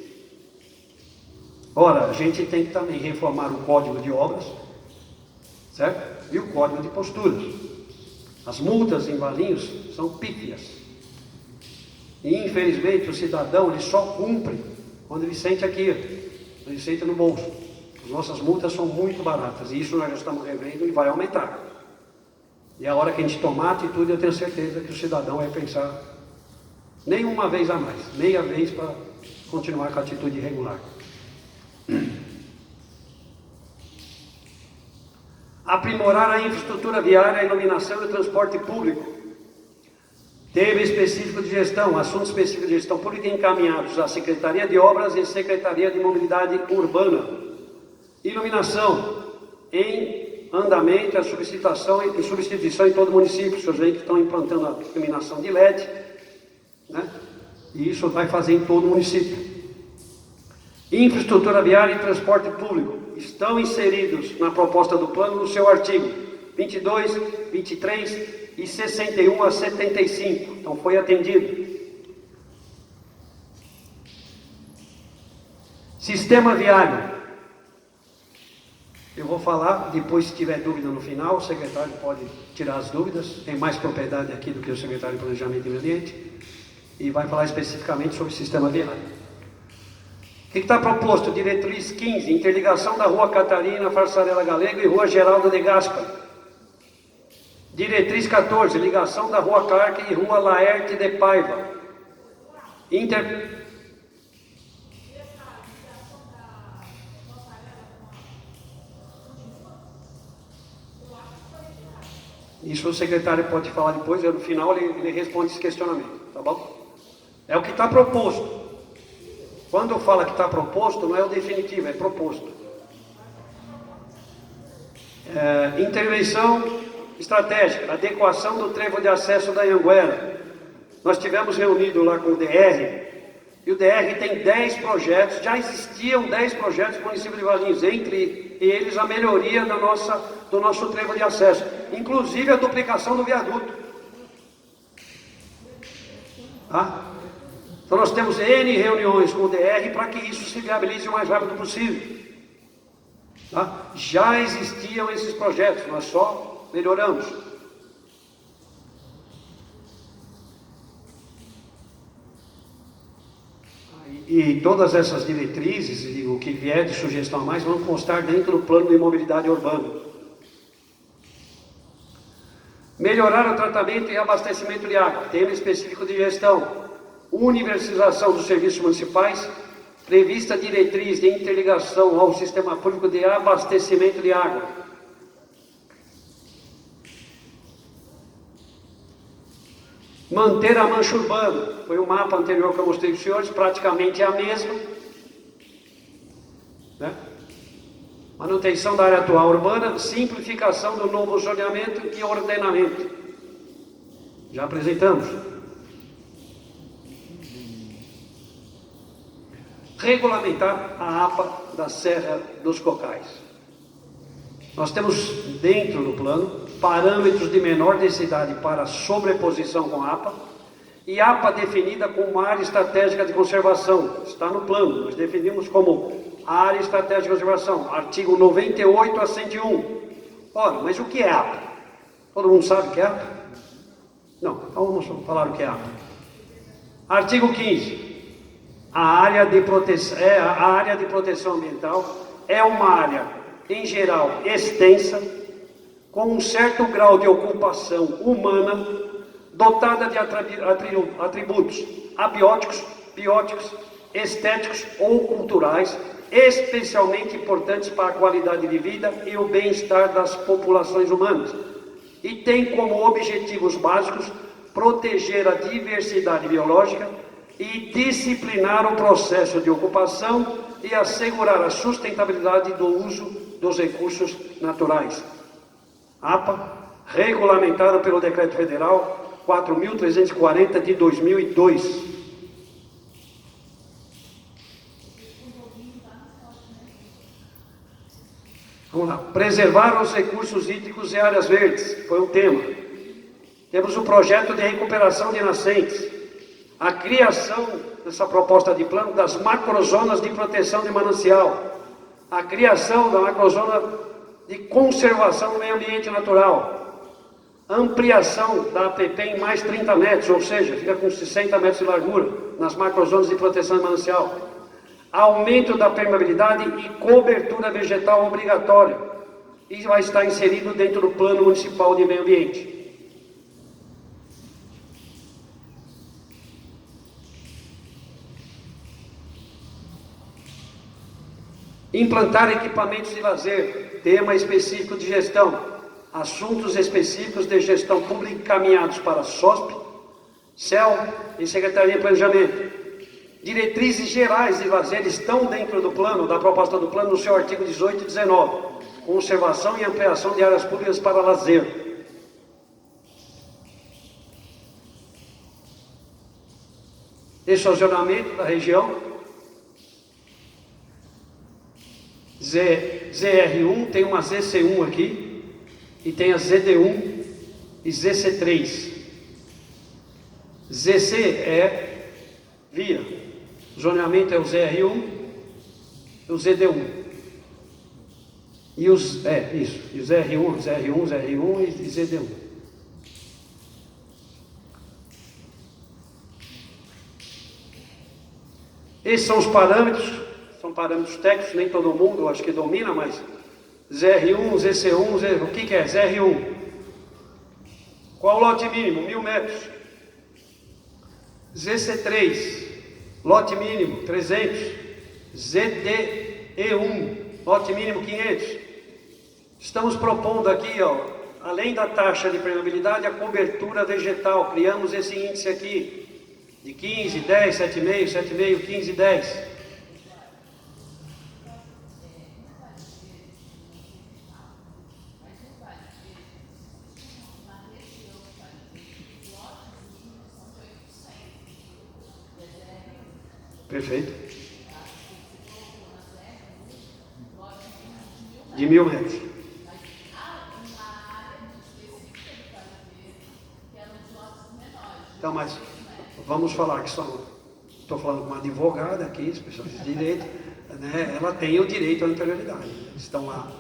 Ora, a gente tem que também reformar o Código de Obras, certo? E o Código de Posturas. As multas em Valinhos são pífias. E, infelizmente, o cidadão ele só cumpre quando ele sente aqui, quando ele sente no bolso. As nossas multas são muito baratas, e isso nós já estamos revendo e vai aumentar. E a hora que a gente tomar atitude, eu tenho certeza que o cidadão vai pensar nenhuma vez a mais, meia vez para continuar com a atitude irregular. Aprimorar a infraestrutura viária, a iluminação e o transporte público. Tema específico de gestão, assuntos específicos de gestão pública encaminhados à Secretaria de Obras e Secretaria de Mobilidade Urbana. Iluminação em andamento, a substituição em todo o município. Os senhores veem que estão implantando a iluminação de LED, né? E isso vai fazer em todo o município. Infraestrutura viária e transporte público estão inseridos na proposta do plano no seu artigo 22, 23 e 61 a 75. Então foi atendido. Sistema viário. Eu vou falar, depois se tiver dúvida no final, o secretário pode tirar as dúvidas, tem mais propriedade aqui do que o secretário de Planejamento e Meio Ambiente, e vai falar especificamente sobre o sistema viário. O que está proposto? Diretriz 15, interligação da Rua Catarina, Farsarela Galego e Rua Geraldo de Gaspar. Diretriz 14, ligação da Rua Clark e Rua Laerte de Paiva. Isso o secretário pode falar depois, no final ele responde esse questionamento, tá bom? É o que está proposto. Quando fala que está proposto, não é o definitivo, é proposto. Intervenção estratégica, adequação do trevo de acesso da Anhanguera. Nós tivemos reunido lá com o DR, e o DR tem 10 projetos, já existiam 10 projetos no município de Valinhos, entre eles a melhoria do nosso trevo de acesso, inclusive a duplicação do viaduto. Tá? Então nós temos N reuniões com o DR para que isso se viabilize o mais rápido possível. Tá? Já existiam esses projetos, nós só melhoramos. E todas essas diretrizes e o que vier de sugestão a mais vão constar dentro do plano de mobilidade urbana. Melhorar o tratamento e abastecimento de água, tema específico de gestão. Universalização dos serviços municipais, prevista diretriz de interligação ao sistema público de abastecimento de água. Manter a mancha urbana, foi o mapa anterior que eu mostrei para os senhores, praticamente é a mesma, né? Manutenção da área atual urbana, simplificação do novo zoneamento e ordenamento. Já apresentamos. Regulamentar a APA da Serra dos Cocais. Nós temos dentro do plano parâmetros de menor densidade para sobreposição com a APA e APA definida como uma área estratégica de conservação. Está no plano, nós definimos como área estratégica de conservação, artigo 98 a 101. Ora, mas o que é APA? Todo mundo sabe o que é APA? Não, então vamos falar o que é APA. Artigo 15. A área de proteção ambiental é uma área, em geral, extensa, com um certo grau de ocupação humana, dotada de atributos abióticos, bióticos, estéticos ou culturais, especialmente importantes para a qualidade de vida e o bem-estar das populações humanas, e tem como objetivos básicos proteger a diversidade biológica e disciplinar o processo de ocupação e assegurar a sustentabilidade do uso dos recursos naturais. APA, regulamentada pelo Decreto Federal 4.340 de 2002. preservar os recursos hídricos e áreas verdes, foi um tema. Temos o projeto de recuperação de nascentes, a criação dessa proposta de plano das macrozonas de proteção de manancial, a criação da macrozona de conservação do meio ambiente natural, ampliação da APP em mais 30 metros, ou seja, fica com 60 metros de largura, nas macrozonas de proteção de manancial, aumento da permeabilidade e cobertura vegetal obrigatória, e vai estar inserido dentro do Plano Municipal de Meio Ambiente. Implantar equipamentos de lazer, tema específico de gestão, assuntos específicos de gestão pública encaminhados para a SOSP, CEL e Secretaria de Planejamento. Diretrizes gerais de lazer estão dentro do plano, da proposta do plano, no seu artigo 18 e 19. Conservação e ampliação de áreas públicas para lazer. Estacionamento da região. ZR1, tem uma ZC1 aqui, e tem a ZD1 e ZC3. ZC é via, zoneamento é o ZR1 e o ZD1. E os, isso, e o ZR1 e ZD1. Esses são os parâmetros. São parâmetros técnicos, nem todo mundo acho que domina, mas ZR1, ZC1, o que é? ZR1. Qual o lote mínimo? 1000 metros. ZC3, lote mínimo 300. ZDE1, lote mínimo 500. Estamos propondo aqui, ó, além da taxa de permeabilidade, a cobertura vegetal. Criamos esse índice aqui, de 15, 10, 7,5, 7,5, 15, 10. Perfeito. De 1000 metros. Então, mas vamos falar que estou falando com uma advogada aqui, especialista de direito, né? Ela tem o direito à anterioridade. Estão lá.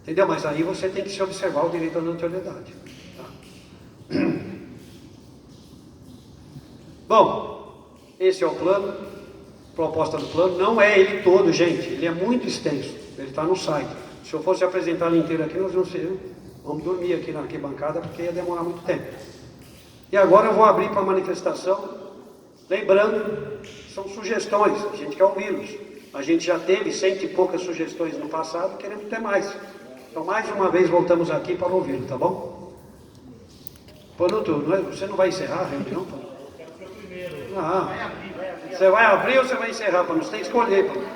Entendeu? Mas aí você tem que se observar o direito à anterioridade. Tá? Bom, esse é o plano, proposta do plano. Não é ele todo, gente, ele é muito extenso, ele está no site. Se eu fosse apresentar ele inteiro aqui, nós vamos dormir aqui na arquibancada, porque ia demorar muito tempo. E agora eu vou abrir para manifestação, lembrando, são sugestões, a gente quer ouvi-los. A gente já teve 100 e poucas sugestões no passado, queremos ter mais. Então, mais uma vez, voltamos aqui para ouvi-lo, tá bom? Panuto, você não vai encerrar a reunião, Panuto? Ah, você vai abrir ou você vai encerrar, Panuto? Você tem que escolher, Panuto.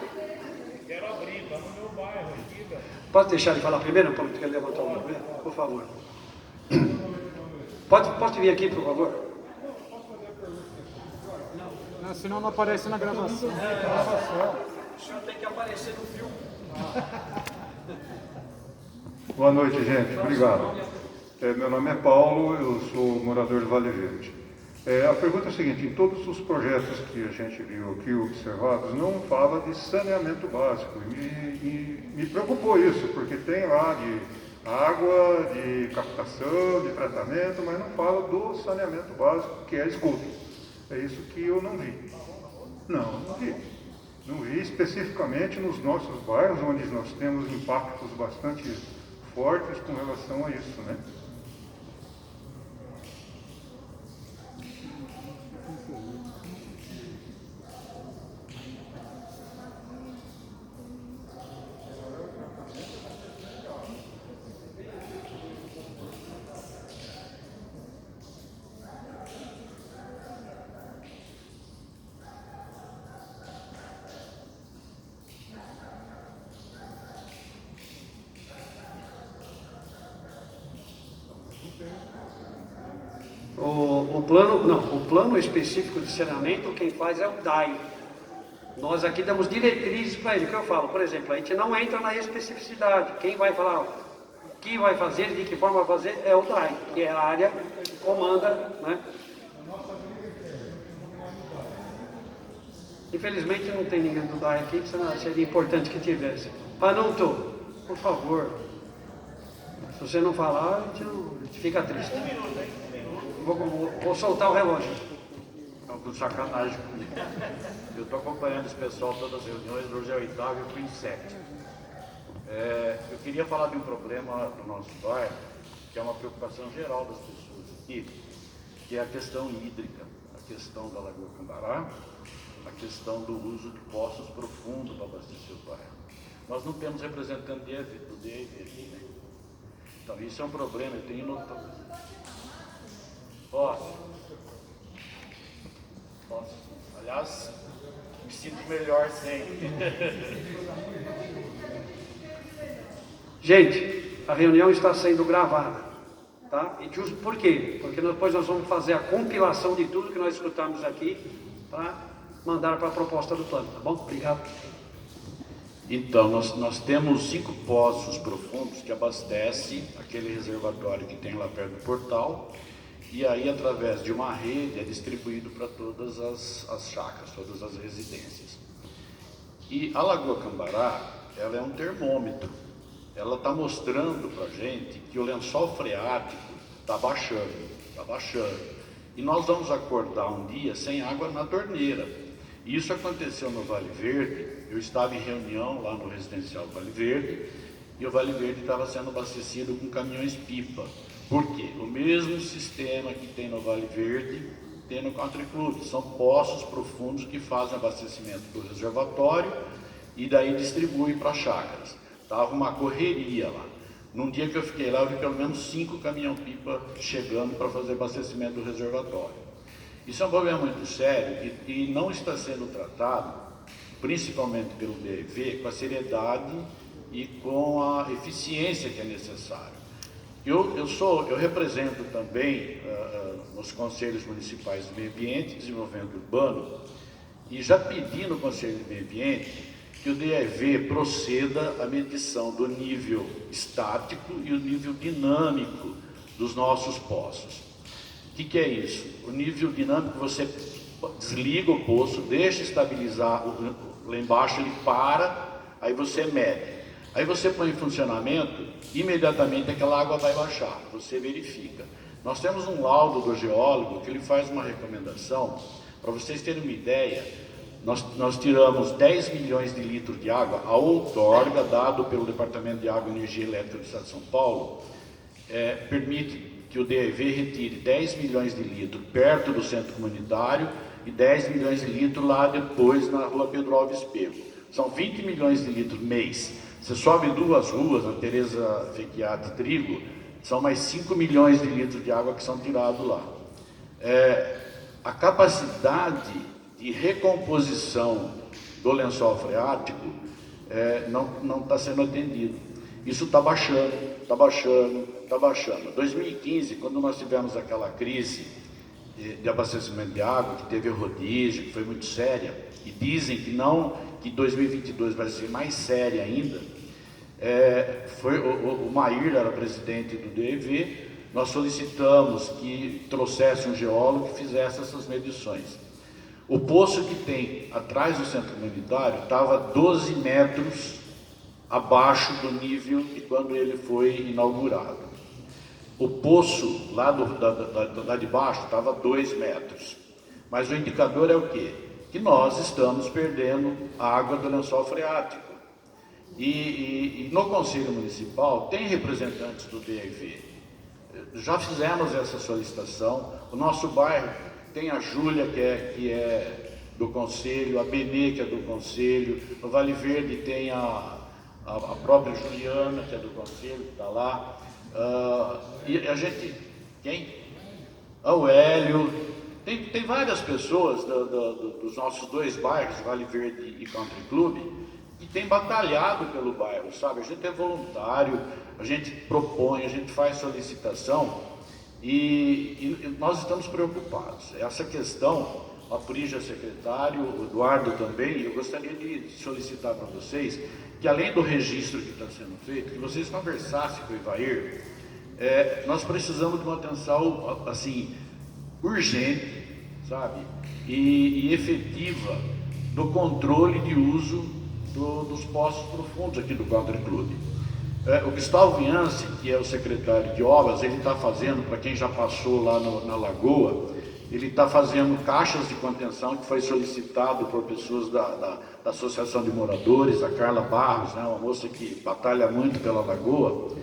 Quero abrir, tá no meu bairro aqui, velho. Pode deixar ele falar primeiro, Panuto, que ele levantou o mão, por favor. Pode vir aqui, por favor. Não, senão não aparece na gravação. O senhor tem que aparecer no filme. Boa noite, gente. Obrigado. Meu nome é Paulo, eu sou morador de Vale Verde. A pergunta é a seguinte: em todos os projetos que a gente viu aqui observados, não fala de saneamento básico. Me preocupou isso, porque tem lá de água, de captação, de tratamento, mas não fala do saneamento básico, que é esgoto. É isso que eu não vi. Não vi. Não vi especificamente nos nossos bairros, onde nós temos impactos bastante fortes com relação a isso, né? O plano específico de saneamento, quem faz é o DAI. Nós aqui damos diretrizes para ele, o que eu falo, por exemplo, a gente não entra na especificidade. Quem vai falar o que vai fazer, de que forma vai fazer, é o DAI, que é a área que comanda, né? Infelizmente não tem ninguém do DAI aqui, senão seria importante que tivesse. Panuto, por favor, se você não falar, a gente fica triste. Vou soltar o relógio. Estão com sacanagem comigo. Eu estou acompanhando esse pessoal todas as reuniões, hoje é o 8º e eu fui em 7. Eu queria falar de um problema do nosso bairro, que é uma preocupação geral das pessoas aqui, que é a questão hídrica, a questão da Lagoa Cambará, a questão do uso de poços profundos para abastecer o bairro. Nós não temos representante do DEV aqui, né? Então isso é um problema, eu tenho notado. Posso. Aliás, me sinto melhor sem. Gente, a reunião está sendo gravada, tá? E justo por quê? Porque depois nós vamos fazer a compilação de tudo que nós escutamos aqui para mandar para a proposta do plano, tá bom? Obrigado. Então, nós temos 5 poços profundos que abastecem aquele reservatório que tem lá perto do portal, e aí, através de uma rede, é distribuído para todas as chácaras, todas as residências. E a Lagoa Cambará, ela é um termômetro. Ela está mostrando para a gente que o lençol freático está baixando. E nós vamos acordar um dia sem água na torneira. Isso aconteceu no Vale Verde. Eu estava em reunião lá no residencial Vale Verde, e o Vale Verde estava sendo abastecido com caminhões-pipa. Por quê? O mesmo sistema que tem no Vale Verde tem no Country Club. São poços profundos que fazem abastecimento do reservatório e daí distribuem para chácaras. Estava uma correria lá. Num dia que eu fiquei lá, eu vi pelo menos 5 caminhão-pipa chegando para fazer abastecimento do reservatório. Isso é um problema muito sério e não está sendo tratado, principalmente pelo DEV, com a seriedade e com a eficiência que é necessária. Eu represento também nos conselhos municipais de meio ambiente e desenvolvimento urbano, e já pedi no Conselho de Meio Ambiente que o DEV proceda à medição do nível estático e o nível dinâmico dos nossos poços. O que é isso? O nível dinâmico, você desliga o poço, deixa estabilizar lá embaixo, ele para, aí você mede. Aí você põe em funcionamento, imediatamente aquela água vai baixar, você verifica. Nós temos um laudo do geólogo que ele faz uma recomendação, para vocês terem uma ideia, nós tiramos 10 milhões de litros de água, a outorga, dado pelo Departamento de Água e Energia Elétrica do Estado de São Paulo, permite que o DEV retire 10 milhões de litros perto do centro comunitário e 10 milhões de litros lá depois na rua Pedro Alves Pego. São 20 milhões de litros mês. Você sobe 2 ruas, a Teresa Vecchiati Trigo, são mais 5 milhões de litros de água que são tirados lá. A capacidade de recomposição do lençol freático não está sendo atendido. Isso está baixando. 2015, quando nós tivemos aquela crise de abastecimento de água, que teve o rodízio, que foi muito séria, e dizem que 2022 vai ser mais séria ainda, o Maír era presidente do DEV, nós solicitamos que trouxesse um geólogo que fizesse essas medições. O poço que tem atrás do centro comunitário estava 12 metros abaixo do nível de quando ele foi inaugurado. O poço lá de baixo estava 2 metros. Mas o indicador é o quê? Que nós estamos perdendo a água do lençol freático. E no Conselho Municipal tem representantes do DEV. Já fizemos essa solicitação. O nosso bairro tem a Júlia, que é do Conselho, a Benê, que é do Conselho. No Vale Verde tem a própria Juliana, que é do Conselho, que está lá. E a gente... Quem? O Hélio. Tem várias pessoas dos nossos 2 bairros, Vale Verde e Country Club, que tem batalhado pelo bairro, sabe? A gente é voluntário, a gente propõe, a gente faz solicitação e nós estamos preocupados. Essa questão, a Prígia é secretário, o Eduardo também, eu gostaria de solicitar para vocês que, além do registro que está sendo feito, que vocês conversassem com o Ivair. Nós precisamos de uma atenção, assim, urgente, sabe, e efetiva do controle de uso dos poços profundos aqui do Country Club. O Gustavo Vianci, que é o secretário de obras, ele está fazendo, para quem já passou lá na Lagoa, ele está fazendo caixas de contenção que foi solicitado por pessoas da Associação de Moradores, a Carla Barros, né, uma moça que batalha muito pela Lagoa,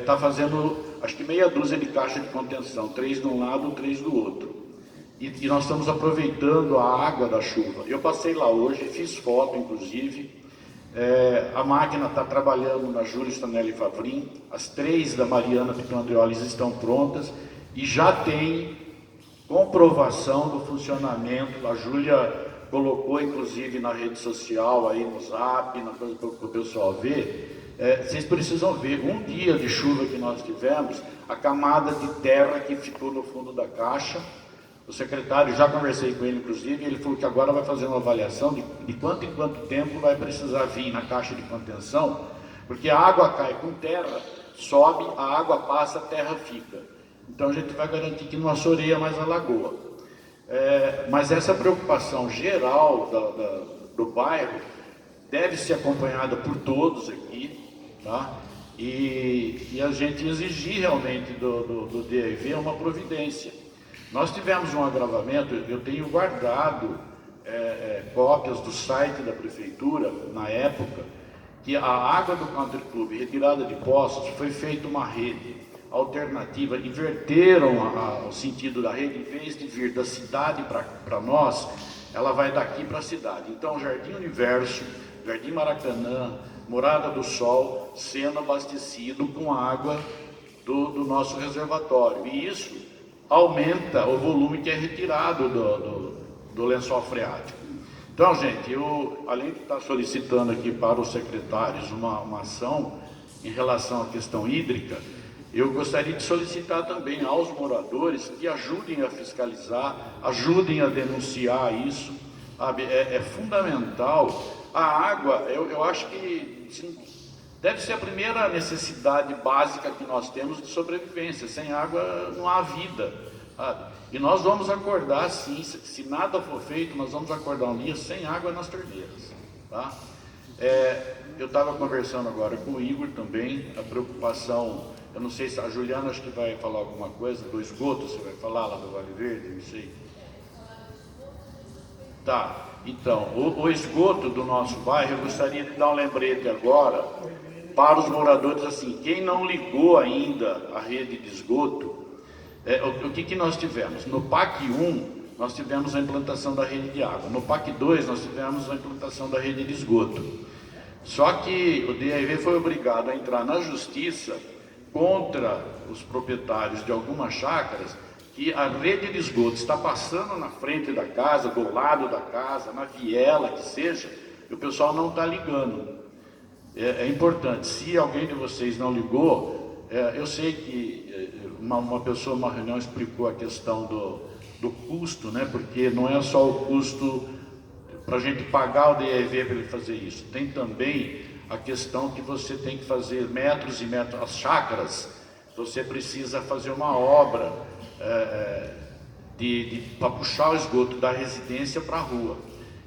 está fazendo, acho que meia dúzia de caixas de contenção, 3 de um lado, 3 do outro. E nós estamos aproveitando a água da chuva. Eu passei lá hoje, fiz foto, inclusive. A máquina está trabalhando na Júlio Stanelli Favrin, as 3 da Mariana Pitão Andreolis estão prontas e já tem comprovação do funcionamento. A Júlia colocou, inclusive, na rede social, aí no Zap, na coisa para o pessoal ver. Vocês precisam ver, um dia de chuva que nós tivemos, a camada de terra que ficou no fundo da caixa. O secretário, já conversei com ele, inclusive, ele falou que agora vai fazer uma avaliação de quanto em quanto tempo vai precisar vir na caixa de contenção, porque a água cai com terra, sobe, a água passa, a terra fica. Então a gente vai garantir que não assoreia mais a lagoa. Mas essa preocupação geral do bairro deve ser acompanhada por todos aqui, tá? E a gente exigir realmente do DEV uma providência. Nós tivemos um agravamento, eu tenho guardado cópias do site da prefeitura, na época, que a água do Country Club, retirada de poços, foi feita uma rede alternativa, inverteram o sentido da rede, em vez de vir da cidade para nós, ela vai daqui para a cidade. Então, Jardim Universo, Jardim Maracanã, Morada do Sol, sendo abastecido com água do nosso reservatório. E isso aumenta o volume que é retirado do lençol freático. Então, gente, eu, além de estar solicitando aqui para os secretários uma ação em relação à questão hídrica, eu gostaria de solicitar também aos moradores que ajudem a fiscalizar, ajudem a denunciar isso, sabe? É fundamental. A água, eu acho que deve ser a primeira necessidade básica que nós temos de sobrevivência. Sem água não há vida, sabe? E nós vamos acordar, sim, se nada for feito, nós vamos acordar um dia sem água nas torneiras, tá? Eu estava conversando agora com o Igor também, a preocupação, eu não sei se a Juliana acho que vai falar alguma coisa do esgoto, você vai falar lá do Vale Verde, não sei. Tá, então, o esgoto do nosso bairro, eu gostaria de dar um lembrete agora para os moradores, assim, quem não ligou ainda a rede de esgoto, o que nós tivemos? No PAC 1, nós tivemos a implantação da rede de água. No PAC 2, nós tivemos a implantação da rede de esgoto. Só que o DEV foi obrigado a entrar na justiça contra os proprietários de algumas chácaras, que a rede de esgoto está passando na frente da casa, do lado da casa, na viela que seja, e o pessoal não está ligando. É importante, se alguém de vocês não ligou, eu sei que uma pessoa, numa reunião, explicou a questão do custo, né? Porque não é só o custo para a gente pagar o DEV para ele fazer isso, tem também a questão que você tem que fazer metros e metros, as chácaras, você precisa fazer uma obra para puxar o esgoto da residência para a rua.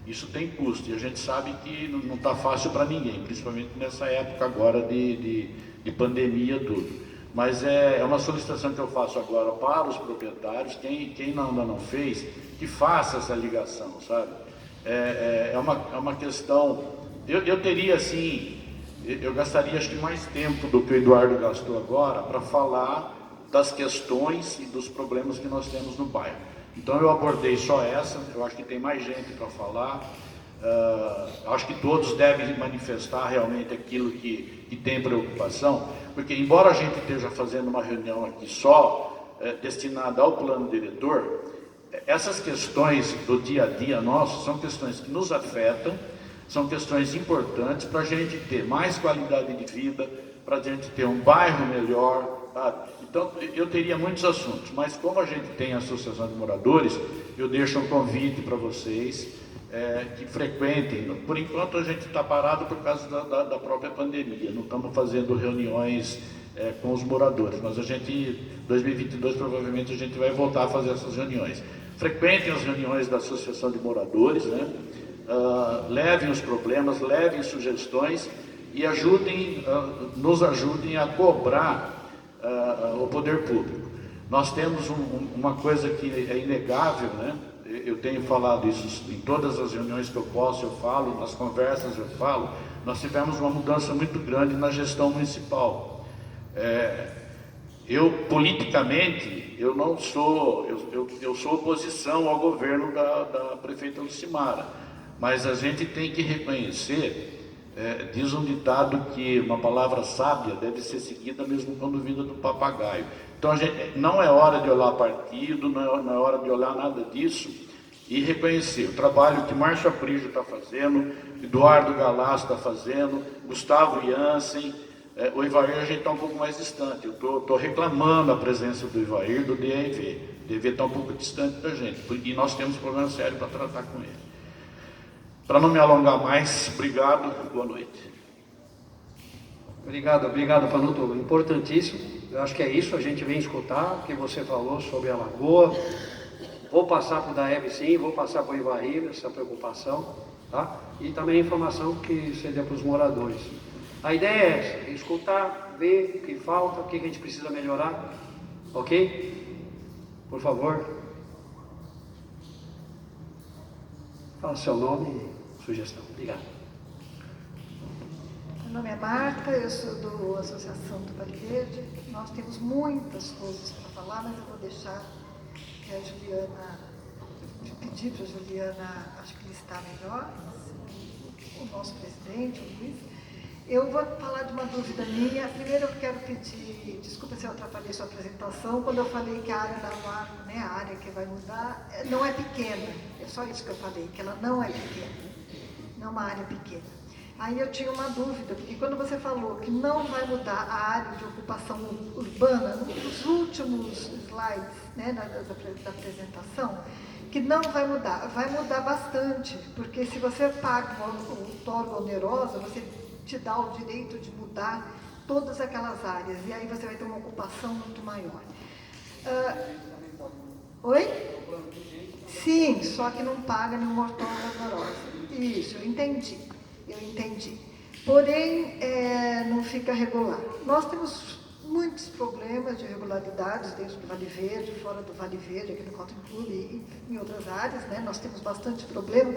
Isso tem custo e a gente sabe que não está fácil para ninguém, principalmente nessa época agora de pandemia tudo. Mas é uma solicitação que eu faço agora para os proprietários, quem ainda não fez, que faça essa ligação, sabe? É uma questão. Eu teria, assim, eu gastaria acho que mais tempo do que o Eduardo gastou agora para falar das questões e dos problemas que nós temos no bairro. Então eu abordei só essa, eu acho que tem mais gente para falar, acho que todos devem manifestar realmente aquilo que tem preocupação, porque embora a gente esteja fazendo uma reunião aqui só destinada ao plano diretor, essas questões do dia a dia nosso são questões que nos afetam, são questões importantes para a gente ter mais qualidade de vida, para a gente ter um bairro melhor, confortável. Então, eu teria muitos assuntos, mas como a gente tem a Associação de Moradores, eu deixo um convite para vocês que frequentem. Por enquanto, a gente está parado por causa da própria pandemia, não estamos fazendo reuniões com os moradores, mas a gente, 2022, provavelmente a gente vai voltar a fazer essas reuniões. Frequentem as reuniões da Associação de Moradores, né? Levem os problemas, levem sugestões e nos ajudem a cobrar o poder público. Nós temos uma coisa que é inegável, né? Eu tenho falado isso em todas as reuniões que eu posso, eu falo, nas conversas eu falo, nós tivemos uma mudança muito grande na gestão municipal. Eu, politicamente, eu não sou, eu sou oposição ao governo da prefeita Lucimara, mas a gente tem que reconhecer, diz um ditado que uma palavra sábia deve ser seguida mesmo quando vinda do papagaio. Então, não é hora de olhar partido, não é hora de olhar nada disso, e reconhecer o trabalho que Márcio Aprígio está fazendo, Eduardo Galás está fazendo, Gustavo Jansen, o Ivair a gente está um pouco mais distante. Eu estou reclamando a presença do Ivair, do DEV. O DEV está um pouco distante da gente, e nós temos um problema sério para tratar com ele. Para não me alongar mais, obrigado, boa noite. Obrigado, Panuto. Importantíssimo. Eu acho que é isso, a gente vem escutar o que você falou sobre a Lagoa. Vou passar para o Daeb, sim, vou passar para o Ivair essa preocupação, tá? E também a informação que você deu para os moradores. A ideia é essa, é escutar, ver o que falta, o que a gente precisa melhorar, ok? Por favor. Fala seu nome e sugestão. Obrigado. Meu nome é Marta, eu sou da Associação do Vale Verde. Nós temos muitas coisas para falar, mas eu vou deixar que a Juliana, pedir para a Juliana, acho que ele está melhor, o nosso presidente, o Luiz. Eu vou falar de uma dúvida minha. Primeiro eu quero pedir, desculpa se eu atrapalhei sua apresentação, quando eu falei que a área da UAR, né, a área que vai mudar, não é pequena. É só isso que eu falei, que ela não é pequena, não é uma área pequena. Aí eu tinha uma dúvida, porque quando você falou que não vai mudar a área de ocupação urbana, nos últimos slides, né, da apresentação, que não vai mudar bastante, porque se você paga o outorga onerosa, você te dá o direito de mudar todas aquelas áreas, e aí você vai ter uma ocupação muito maior. Oi? Sim, só que não paga nenhuma outorga onerosa. Isso, eu entendi. Porém, não fica regular. Nós temos muitos problemas de irregularidades dentro do Vale Verde, fora do Vale Verde, aqui no Country Club e em outras áreas, né? Nós temos bastante problema,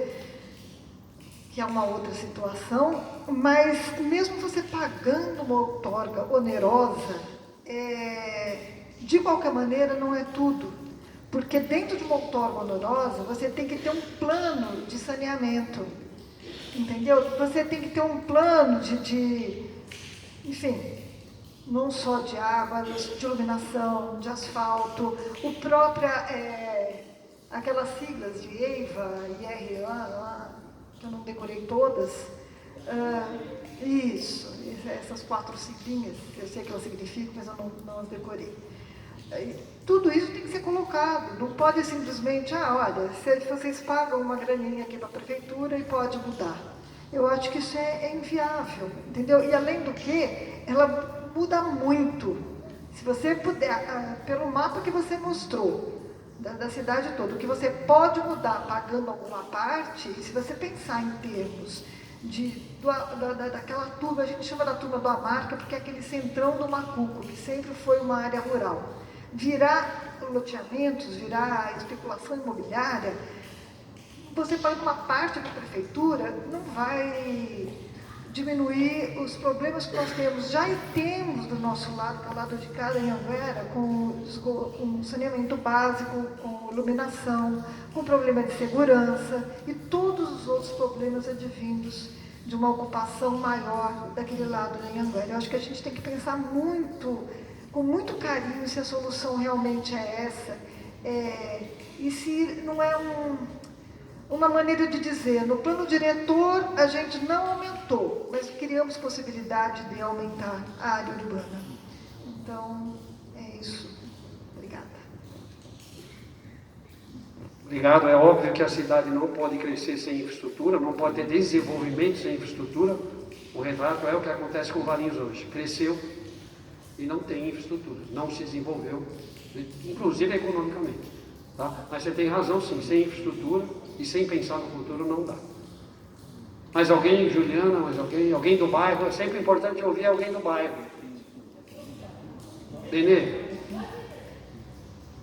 que é uma outra situação, mas mesmo você pagando uma outorga onerosa, de qualquer maneira não é tudo, porque dentro de uma outorga onerosa você tem que ter um plano de saneamento, entendeu? Você tem que ter um plano enfim, não só de água, de iluminação, de asfalto, aquelas siglas de EIVA, IRA, que eu não decorei todas, essas 4 siglinhas, eu sei que elas significam, mas eu não as decorei. Tudo isso tem que ser colocado, não pode simplesmente, olha, vocês pagam uma graninha aqui para a prefeitura e pode mudar. Eu acho que isso é inviável, entendeu? E além do que, ela muda muito. Se você puder, pelo mapa que você mostrou, da cidade toda, o que você pode mudar pagando alguma parte, e se você pensar em termos daquela turma, a gente chama da turma do Amarca, porque é aquele centrão do Macuco, que sempre foi uma área rural. Virar loteamentos, virar especulação imobiliária, você paga uma parte da prefeitura, não vai diminuir os problemas que nós temos. Já temos do nosso lado, que é o lado de cá, em Anguera, com saneamento básico, com iluminação, com problema de segurança e todos os outros problemas advindos de uma ocupação maior daquele lado em Anguera. Eu acho que a gente tem que pensar com muito carinho se a solução realmente é essa, e se não é uma maneira de dizer, no plano diretor a gente não aumentou, mas criamos possibilidade de aumentar a área urbana. Então, é isso. Obrigada. Obrigado. É óbvio que a cidade não pode crescer sem infraestrutura, não pode ter desenvolvimento sem infraestrutura. O retrato é o que acontece com Valinhos hoje. Cresceu e não tem infraestrutura, não se desenvolveu, inclusive economicamente. Tá? Mas você tem razão, sim, sem infraestrutura e sem pensar no futuro não dá. Mais alguém, Juliana? Mais alguém? Alguém do bairro? É sempre importante ouvir alguém do bairro. Benê?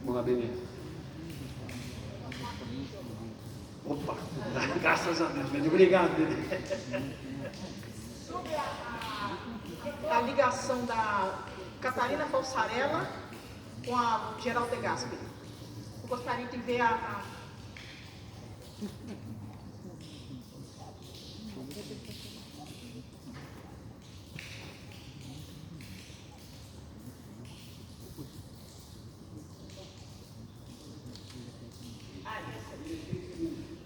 Vamos lá, Benê. Opa, graças a Deus, Benê. Obrigado, Benê. Sobre a ligação da Catarina Falsarella com a Geraldo de Gasperi. Eu gostaria de ver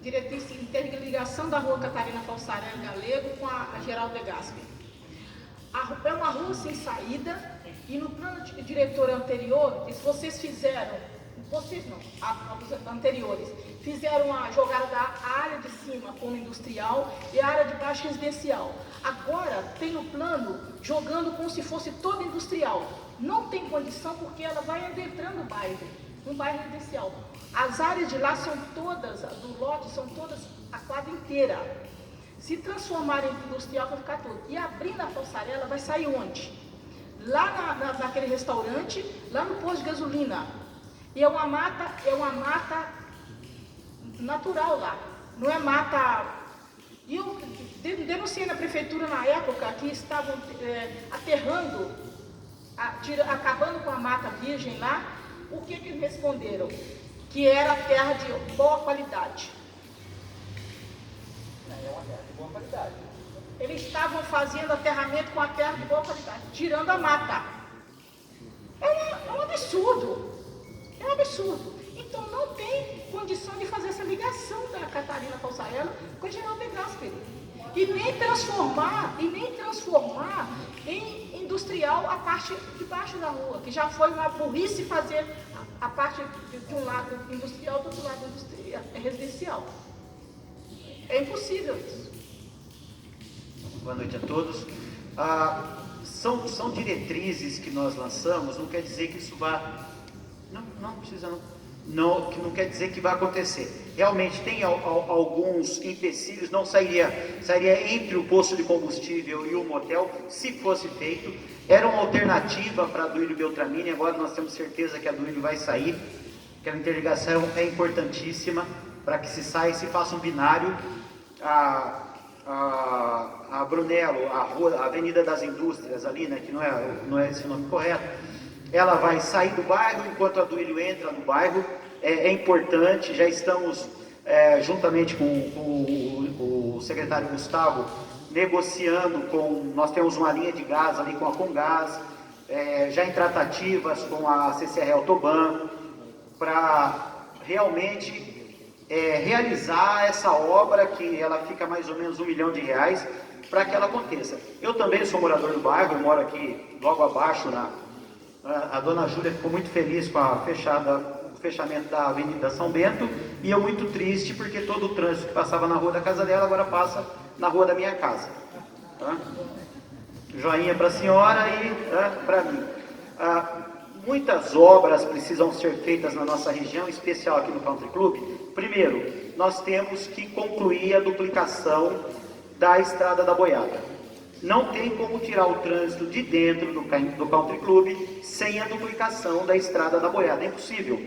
diretriz de interligação da rua Catarina Falsarella Galego com a Geraldo de Gasperi. É uma rua sem saída e no plano diretor anterior, vocês fizeram, vocês não, os anteriores, jogaram a área de cima como industrial e a área de baixo residencial. Agora tem o plano jogando como se fosse toda industrial. Não tem condição porque ela vai adentrando o bairro, um bairro residencial. As áreas de lá são todas, do lote, são todas a quadra inteira. Se transformarem em industrial, vai ficar tudo. E abrindo a Falsarella, vai sair onde? Lá naquele restaurante, lá no posto de gasolina. E é uma mata natural lá. Não é mata... E eu denunciei na prefeitura na época que estavam aterrando, acabando com a mata virgem lá. O que eles responderam? Que era terra de boa qualidade. É uma terra de boa qualidade. Eles estavam fazendo aterramento com a terra de boa qualidade, tirando a mata. É um absurdo. É um absurdo. Então não tem condição de fazer essa ligação da Catarina Falsarella com a Geraldo de Gasperi. E nem transformar em industrial a parte de baixo da rua, que já foi uma burrice fazer a parte de um lado industrial, do outro lado residencial. É impossível isso. Boa noite a todos. São diretrizes que nós lançamos, não quer dizer que isso vá... Não precisa não. Que não quer dizer que vai acontecer. Realmente tem alguns empecilhos, não sairia entre o posto de combustível e o motel, se fosse feito. Era uma alternativa para a Duílio Beltramini, agora nós temos certeza que a Duílio vai sair, que a interligação é importantíssima para que se saia e se faça um binário. A Brunello, a Avenida das Indústrias ali, né, que não é esse o nome correto, ela vai sair do bairro enquanto a Duílio entra no bairro. É importante, já estamos juntamente com o secretário Gustavo negociando nós temos uma linha de gás ali com a Comgás, já em tratativas com a CCR Autoban, para realmente realizar essa obra, que ela fica mais ou menos R$1 milhão, para que ela aconteça. Eu também sou morador do bairro, eu moro aqui logo abaixo, a dona Júlia ficou muito feliz com o fechamento da Avenida São Bento, e eu muito triste porque todo o trânsito que passava na rua da casa dela agora passa na rua da minha casa. Tá? Joinha para a senhora e para mim. Muitas obras precisam ser feitas na nossa região, em especial aqui no Country Club. Primeiro, nós temos que concluir a duplicação da Estrada da Boiada. Não tem como tirar o trânsito de dentro do Country Club sem a duplicação da Estrada da Boiada. É impossível.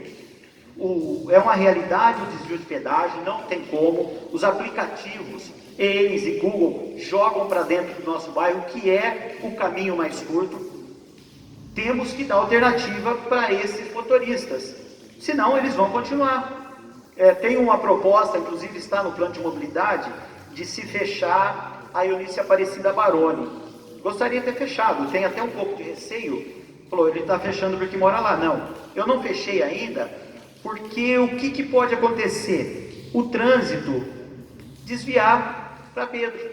É uma realidade o desvio de pedágio, não tem como. Os aplicativos, eles e Google, jogam para dentro do nosso bairro, que é o caminho mais curto. Temos que dar alternativa para esses motoristas, senão eles vão continuar. Tem uma proposta, inclusive está no plano de mobilidade, de se fechar a Eunice Aparecida Baroni. Gostaria de ter fechado, tem até um pouco de receio. Falou, ele está fechando porque mora lá. Não, eu não fechei ainda, porque o que pode acontecer? O trânsito desviar para Pedro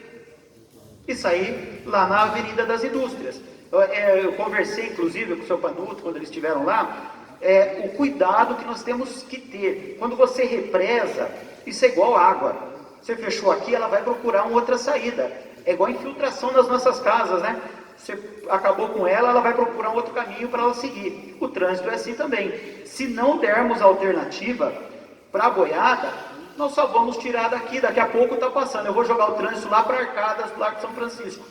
e sair lá na Avenida das Indústrias. Eu conversei, inclusive, com o seu Panuto, quando eles estiveram lá, o cuidado que nós temos que ter. Quando você represa, isso é igual água. Você fechou aqui, ela vai procurar uma outra saída. É igual a infiltração nas nossas casas, né? Você acabou com ela, ela vai procurar um outro caminho para ela seguir. O trânsito é assim também. Se não dermos alternativa para a boiada, nós só vamos tirar daqui. Daqui a pouco está passando. Eu vou jogar o trânsito lá para Arcadas, do Largo de São Francisco.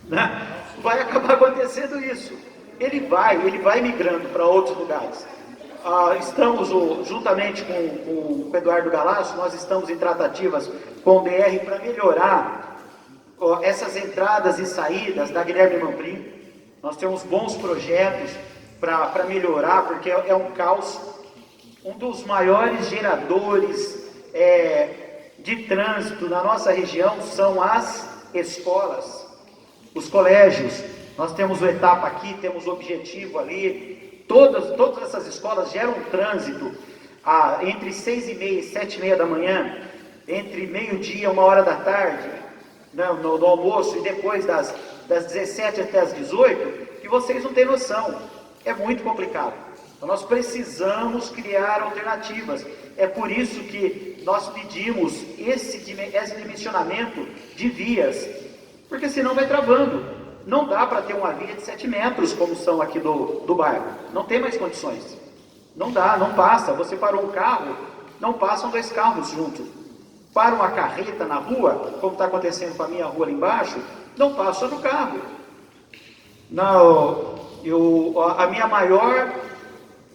Né? Vai acabar acontecendo isso. Ele vai migrando para outros lugares. Estamos, juntamente com o Eduardo Galasso, nós estamos em tratativas com o BR para melhorar essas entradas e saídas da Guilherme Mamprim. Nós temos bons projetos para melhorar, porque é um caos. Um dos maiores geradores de trânsito na nossa região são as escolas, os colégios. Nós temos o Etapa aqui, temos o Objetivo ali. Todas essas escolas geram trânsito entre 6h30 e 7h30 da manhã, entre meio-dia e 1h da tarde, no almoço, e depois das 17 até as 18, que vocês não têm noção. É muito complicado. Então nós precisamos criar alternativas. É por isso que nós pedimos esse dimensionamento de vias, porque senão vai travando. Não dá para ter uma via de 7 metros, como são aqui do bairro. Não tem mais condições. Não dá, não passa. Você parou um carro, não passam 2 carros juntos. Para uma carreta na rua, como está acontecendo com a minha rua ali embaixo, não passa do carro.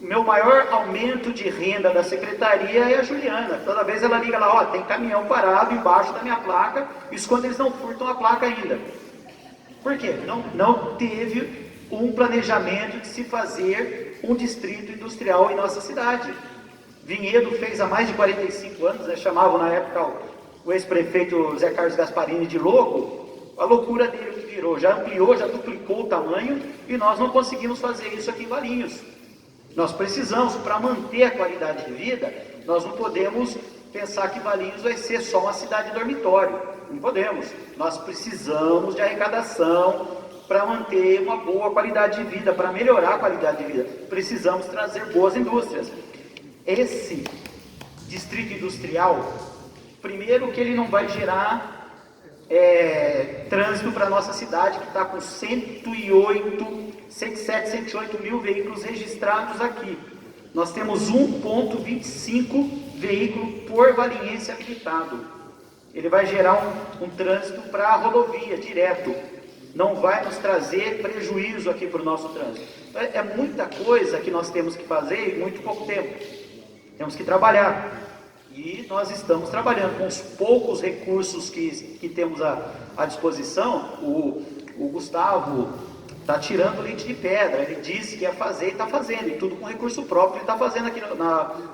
Meu maior aumento de renda da secretaria é a Juliana. Toda vez ela liga lá, tem caminhão parado embaixo da minha placa, isso quando eles não furtam a placa ainda. Por quê? Não teve um planejamento de se fazer um distrito industrial em nossa cidade. Vinhedo fez há mais de 45 anos, né? Chamavam na época o ex-prefeito Zé Carlos Gasparini de louco. A loucura dele que virou, já ampliou, já duplicou o tamanho, e nós não conseguimos fazer isso aqui em Valinhos. Nós precisamos, para manter a qualidade de vida, nós não podemos pensar que Valinhos vai ser só uma cidade dormitório. Não podemos. Nós precisamos de arrecadação para manter uma boa qualidade de vida, para melhorar a qualidade de vida. Precisamos trazer boas indústrias. Esse distrito industrial, primeiro que ele não vai gerar trânsito para a nossa cidade, que está com 107, 108 mil veículos registrados aqui. Nós temos 1,25 veículo por valiense habilitado. Ele vai gerar um trânsito para a rodovia, direto. Não vai nos trazer prejuízo aqui para o nosso trânsito. É muita coisa que nós temos que fazer em muito pouco tempo. Temos que trabalhar. E nós estamos trabalhando com os poucos recursos que temos à disposição. O Gustavo está tirando leite de pedra. Ele disse que ia fazer e está fazendo. E tudo com recurso próprio ele está fazendo aqui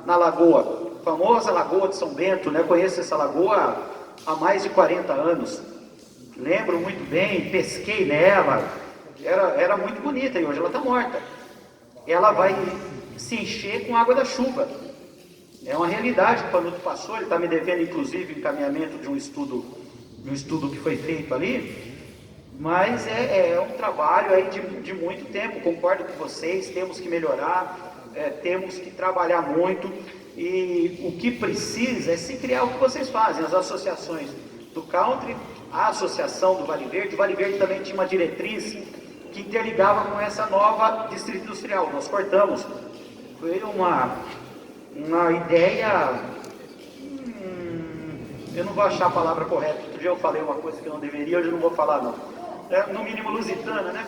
na lagoa. A famosa Lagoa de São Bento, né? Conheço essa lagoa há mais de 40 anos. Lembro muito bem, pesquei nela. Era muito bonita e hoje ela está morta. Ela vai se encher com água da chuva. É uma realidade que o Panuto passou. Ele está me devendo, inclusive, o encaminhamento de um estudo que foi feito ali. Mas é um trabalho aí de muito tempo. Concordo com vocês, temos que melhorar, temos que trabalhar muito. E o que precisa é se criar o que vocês fazem, as associações do Country, a associação do Vale Verde. O Vale Verde também tinha uma diretriz que interligava com essa nova distrito industrial. Nós cortamos. Foi uma ideia, eu não vou achar a palavra correta. Outro dia eu falei uma coisa que eu não deveria, hoje eu não vou falar não. No mínimo lusitana, né?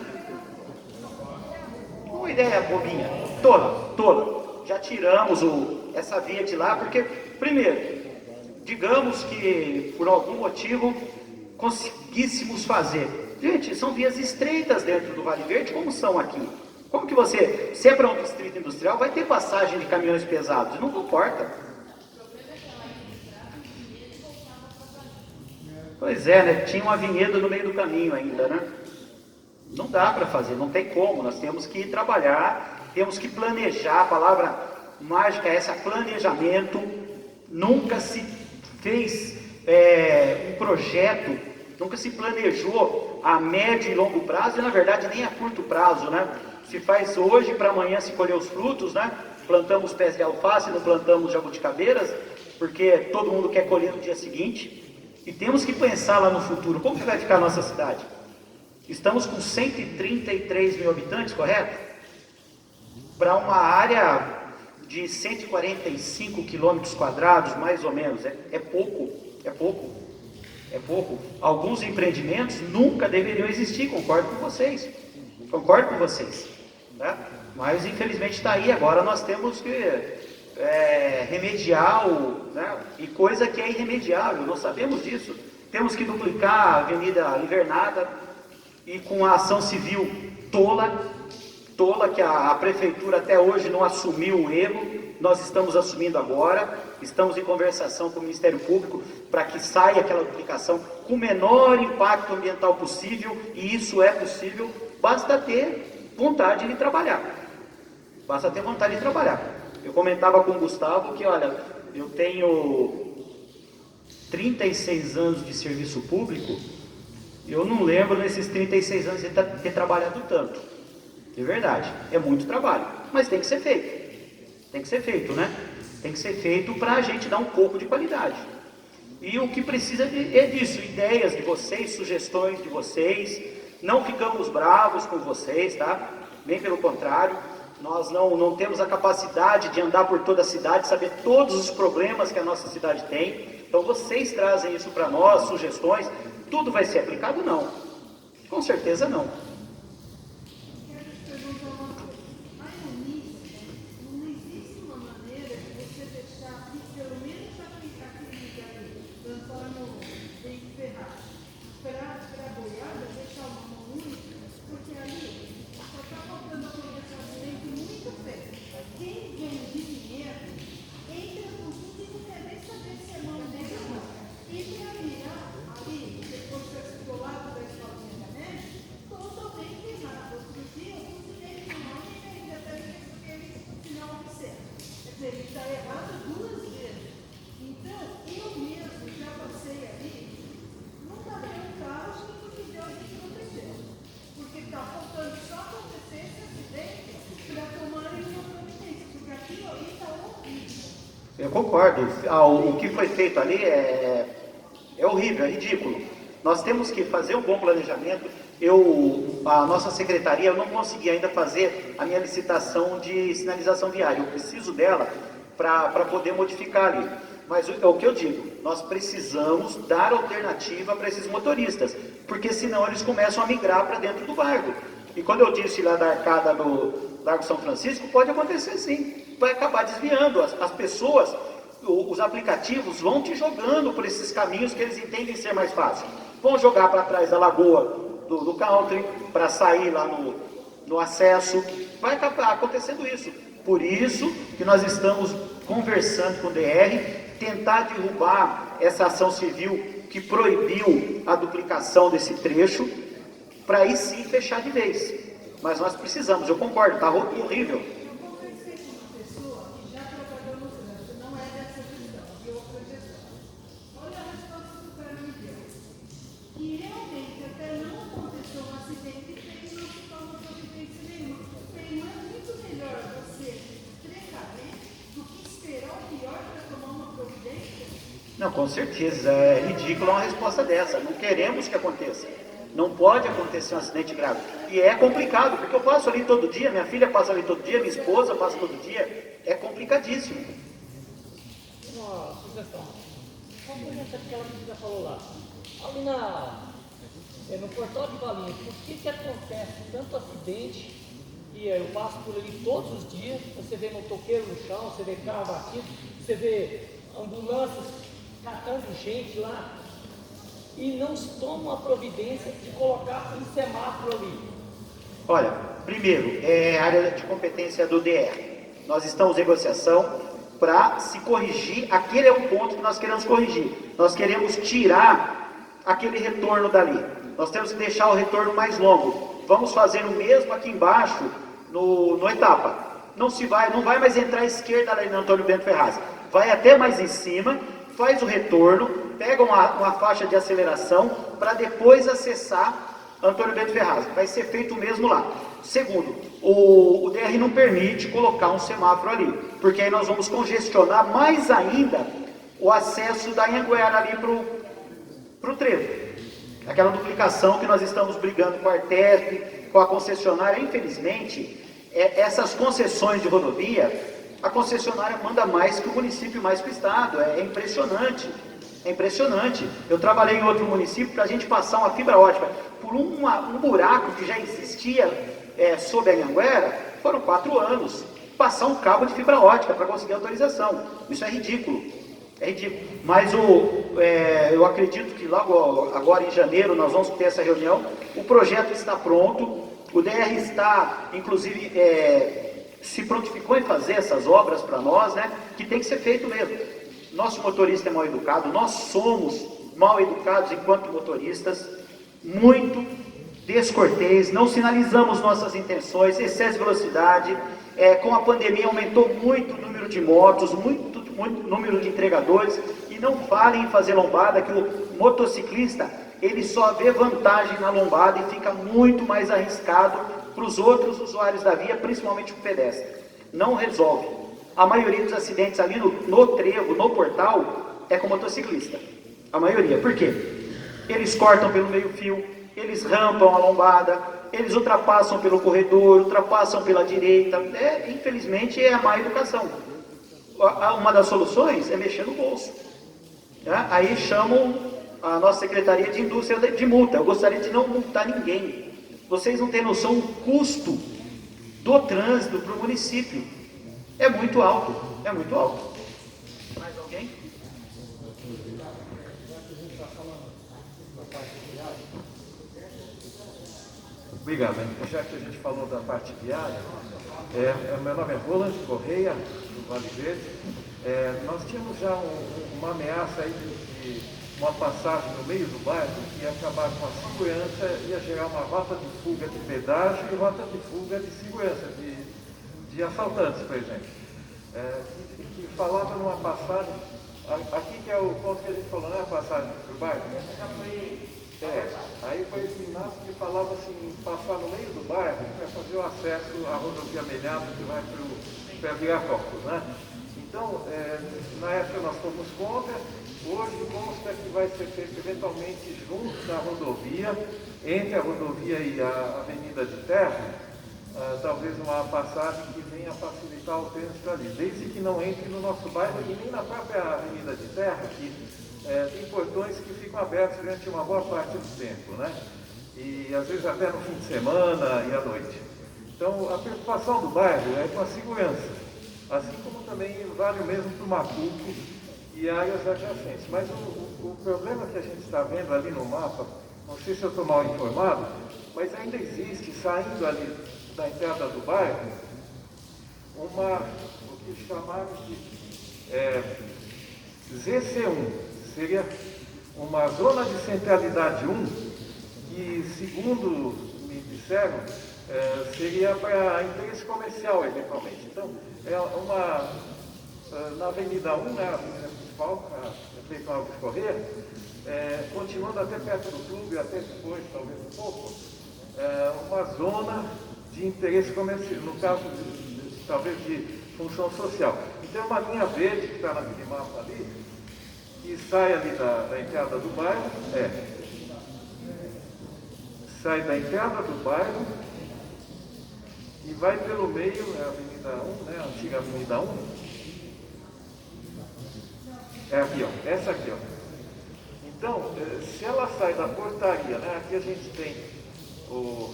Uma ideia bobinha, tola. Já tiramos essa via de lá, porque, primeiro, digamos que por algum motivo conseguíssemos fazer. Gente, são vias estreitas dentro do Vale Verde, como são aqui. Como que se é para um distrito industrial, vai ter passagem de caminhões pesados? Não comporta. Pois é, né? Tinha uma vinheta no meio do caminho ainda, né? Não dá para fazer, não tem como. Nós temos que trabalhar, temos que planejar. A palavra mágica é essa, planejamento. Nunca se fez um projeto Nunca se planejou a médio e longo prazo, e na verdade nem a curto prazo, né? Se faz hoje para amanhã se colher os frutos, né? Plantamos pés de alface, não plantamos jabuticabeiras, porque todo mundo quer colher no dia seguinte. E temos que pensar lá no futuro, como que vai ficar a nossa cidade? Estamos com 133 mil habitantes, correto? Para uma área de 145 quilômetros quadrados, mais ou menos, é pouco, é pouco, é pouco. Alguns empreendimentos nunca deveriam existir, concordo com vocês, né? Mas infelizmente está aí, agora nós temos que remediar, né? E coisa que é irremediável, nós sabemos disso. Temos que duplicar a Avenida Invernada, e com a ação civil tola que a prefeitura até hoje não assumiu o erro, nós estamos assumindo agora, estamos em conversação com o Ministério Público para que saia aquela duplicação com o menor impacto ambiental possível, e isso é possível, basta ter vontade de trabalhar. Basta ter vontade de trabalhar. Eu comentava com o Gustavo que, olha, eu tenho 36 anos de serviço público, eu não lembro nesses 36 anos de ter trabalhado tanto. De verdade, é muito trabalho, mas tem que ser feito. Tem que ser feito, né? Tem que ser feito para a gente dar um pouco de qualidade. E o que precisa é disso, ideias de vocês, sugestões de vocês. Não ficamos bravos com vocês, tá? Bem pelo contrário, nós não temos a capacidade de andar por toda a cidade, saber todos os problemas que a nossa cidade tem. Então vocês trazem isso para nós, sugestões. Tudo vai ser aplicado? Não. Com certeza não. Eu concordo, o que foi feito ali é horrível, é ridículo. Nós temos que fazer um bom planejamento. A nossa secretaria, eu não consegui ainda fazer a minha licitação de sinalização viária, eu preciso dela para poder modificar ali. Mas é o que eu digo, nós precisamos dar alternativa para esses motoristas, porque senão eles começam a migrar para dentro do bairro. E quando eu disse lá da arcada do Largo São Francisco, pode acontecer sim, vai acabar desviando. As pessoas, os aplicativos vão te jogando por esses caminhos que eles entendem ser mais fácil. Vão jogar para trás da lagoa do country, para sair lá no acesso, vai acabar acontecendo isso. Por isso que nós estamos conversando com o DR, tentar derrubar essa ação civil que proibiu a duplicação desse trecho, para aí sim fechar de vez. Mas nós precisamos, eu concordo, está horrível. Não, com certeza, é ridículo uma resposta dessa, não queremos que aconteça, não pode acontecer um acidente grave, e é complicado, porque eu passo ali todo dia, minha filha passa ali todo dia, minha esposa passa todo dia, é complicadíssimo. Uma sugestão, complementa aquela que já falou lá, ali no Portal de Valinhos, por que acontece tanto acidente, e eu passo por ali todos os dias, você vê motoqueiro no chão, você vê carro batido, você vê ambulâncias catando gente lá, e não se toma a providência de colocar um semáforo ali. Olha, primeiro, é área de competência do DR. Nós estamos em negociação para se corrigir, aquele é um ponto que nós queremos corrigir. Nós queremos tirar aquele retorno dali. Nós temos que deixar o retorno mais longo. Vamos fazer o mesmo aqui embaixo, no Etapa. Não vai mais entrar à esquerda ali no Antônio Bento Ferraz. Vai até mais em cima, faz o retorno, pega uma faixa de aceleração para depois acessar Antônio Bento Ferraz. Vai ser feito o mesmo lá. Segundo, o DR não permite colocar um semáforo ali, porque aí nós vamos congestionar mais ainda o acesso da Anhanguera ali para o trevo. Aquela duplicação que nós estamos brigando com a Artesp, com a concessionária. Infelizmente, essas concessões de rodovia, a concessionária manda mais que o município, mais que o estado. É impressionante. É impressionante. Eu trabalhei em outro município para a gente passar uma fibra ótica por um buraco que já existia sob a Anhanguera, foram 4 anos. Passar um cabo de fibra ótica para conseguir autorização. Isso é ridículo. É ridículo. Mas eu acredito que logo agora em janeiro nós vamos ter essa reunião. O projeto está pronto. O DR está, inclusive, se prontificou em fazer essas obras para nós, né? Que tem que ser feito mesmo. Nosso motorista é mal educado, nós somos mal educados enquanto motoristas, muito descortês, não sinalizamos nossas intenções, excesso de velocidade. Com a pandemia aumentou muito o número de motos, muito número de entregadores, e não falem em fazer lombada, que o motociclista ele só vê vantagem na lombada e fica muito mais arriscado para os outros usuários da via, principalmente o pedestre. Não resolve. A maioria dos acidentes ali no trevo, no portal, é com motociclista. A maioria. Por quê? Eles cortam pelo meio-fio, eles rampam a lombada, eles ultrapassam pelo corredor, ultrapassam pela direita. Infelizmente, é a má educação. Uma das soluções é mexer no bolso. Aí chamam a nossa Secretaria de Indústria de multa. Eu gostaria de não multar ninguém. Vocês não têm noção do custo do trânsito para o município. É muito alto, é muito alto. Mais alguém? Obrigado. Já que a gente falou da parte viária, meu nome é Roland Correia, do Vale Verde. Nós tínhamos já uma ameaça aí de uma passagem no meio do bairro que ia acabar com a segurança, ia gerar uma rota de fuga de pedágio e rota de fuga de segurança, de assaltantes, por exemplo. Que falava numa passagem, aqui que é o ponto que a gente falou, não é a passagem para o bairro? Aí foi o Inácio que falava assim, passar no meio do bairro para fazer o acesso à rodovia Melhado que vai para Viracopos, né? Então, na época nós fomos contra, hoje consta que vai ser feito eventualmente junto da rodovia, entre a rodovia e a Avenida de Terra, talvez uma passagem que venha facilitar o trânsito ali, desde que não entre no nosso bairro e nem na própria Avenida de Terra, que tem portões que ficam abertos durante uma boa parte do tempo, né? E às vezes até no fim de semana e à noite. Então a preocupação do bairro é com a segurança, assim como também vale o mesmo para o Macuco e áreas adjacentes. Mas o problema que a gente está vendo ali no mapa, não sei se eu estou mal informado, mas ainda existe, saindo ali da entrada do bairro, o que chamaram de ZC1, seria uma zona de centralidade 1, que, segundo me disseram, seria para interesse comercial, eventualmente. Então, na Avenida 1, né, a avenida principal, a Feito Alves Corrêa, continuando até perto do clube, até depois, talvez um pouco, uma zona de interesse comercial, no caso, talvez de função social. Então, uma linha verde que está na minimapa ali, que sai ali da entrada do bairro, sai da entrada do bairro e vai pelo meio, a Avenida 1, né, a antiga Avenida 1, aqui, ó, essa aqui, ó. Então, se ela sai da portaria, né, aqui a gente tem o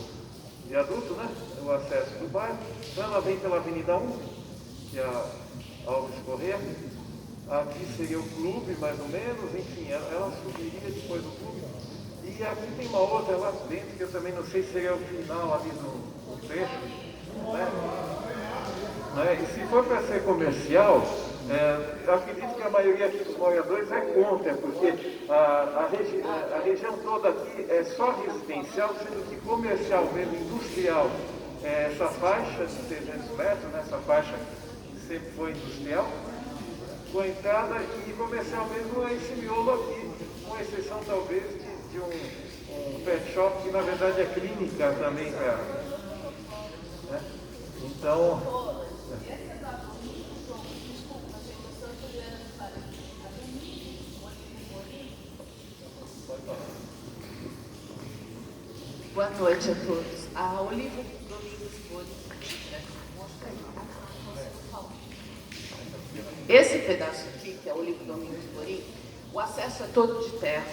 viaduto, né, o acesso do bairro, então ela vem pela Avenida 1, que é a Alves Corrêa, aqui seria o clube, mais ou menos, enfim, ela subiria depois do clube, e aqui tem uma outra lá dentro, que eu também não sei se seria o final ali no trecho, né? E se for para ser comercial, eu acredito que a maioria aqui dos moradores é contra, porque a região toda aqui é só residencial, sendo que comercial mesmo, industrial, essa faixa de 300 metros, né, essa faixa que sempre foi industrial, com a entrada e comercial mesmo é esse miolo aqui, com exceção talvez de um pet shop que na verdade é clínica também, cara. Né? Então, boa noite a todos. A Olívia Domingos Boris. Esse pedaço aqui, que é o Olívio Domingos Borim, o acesso é todo de terra.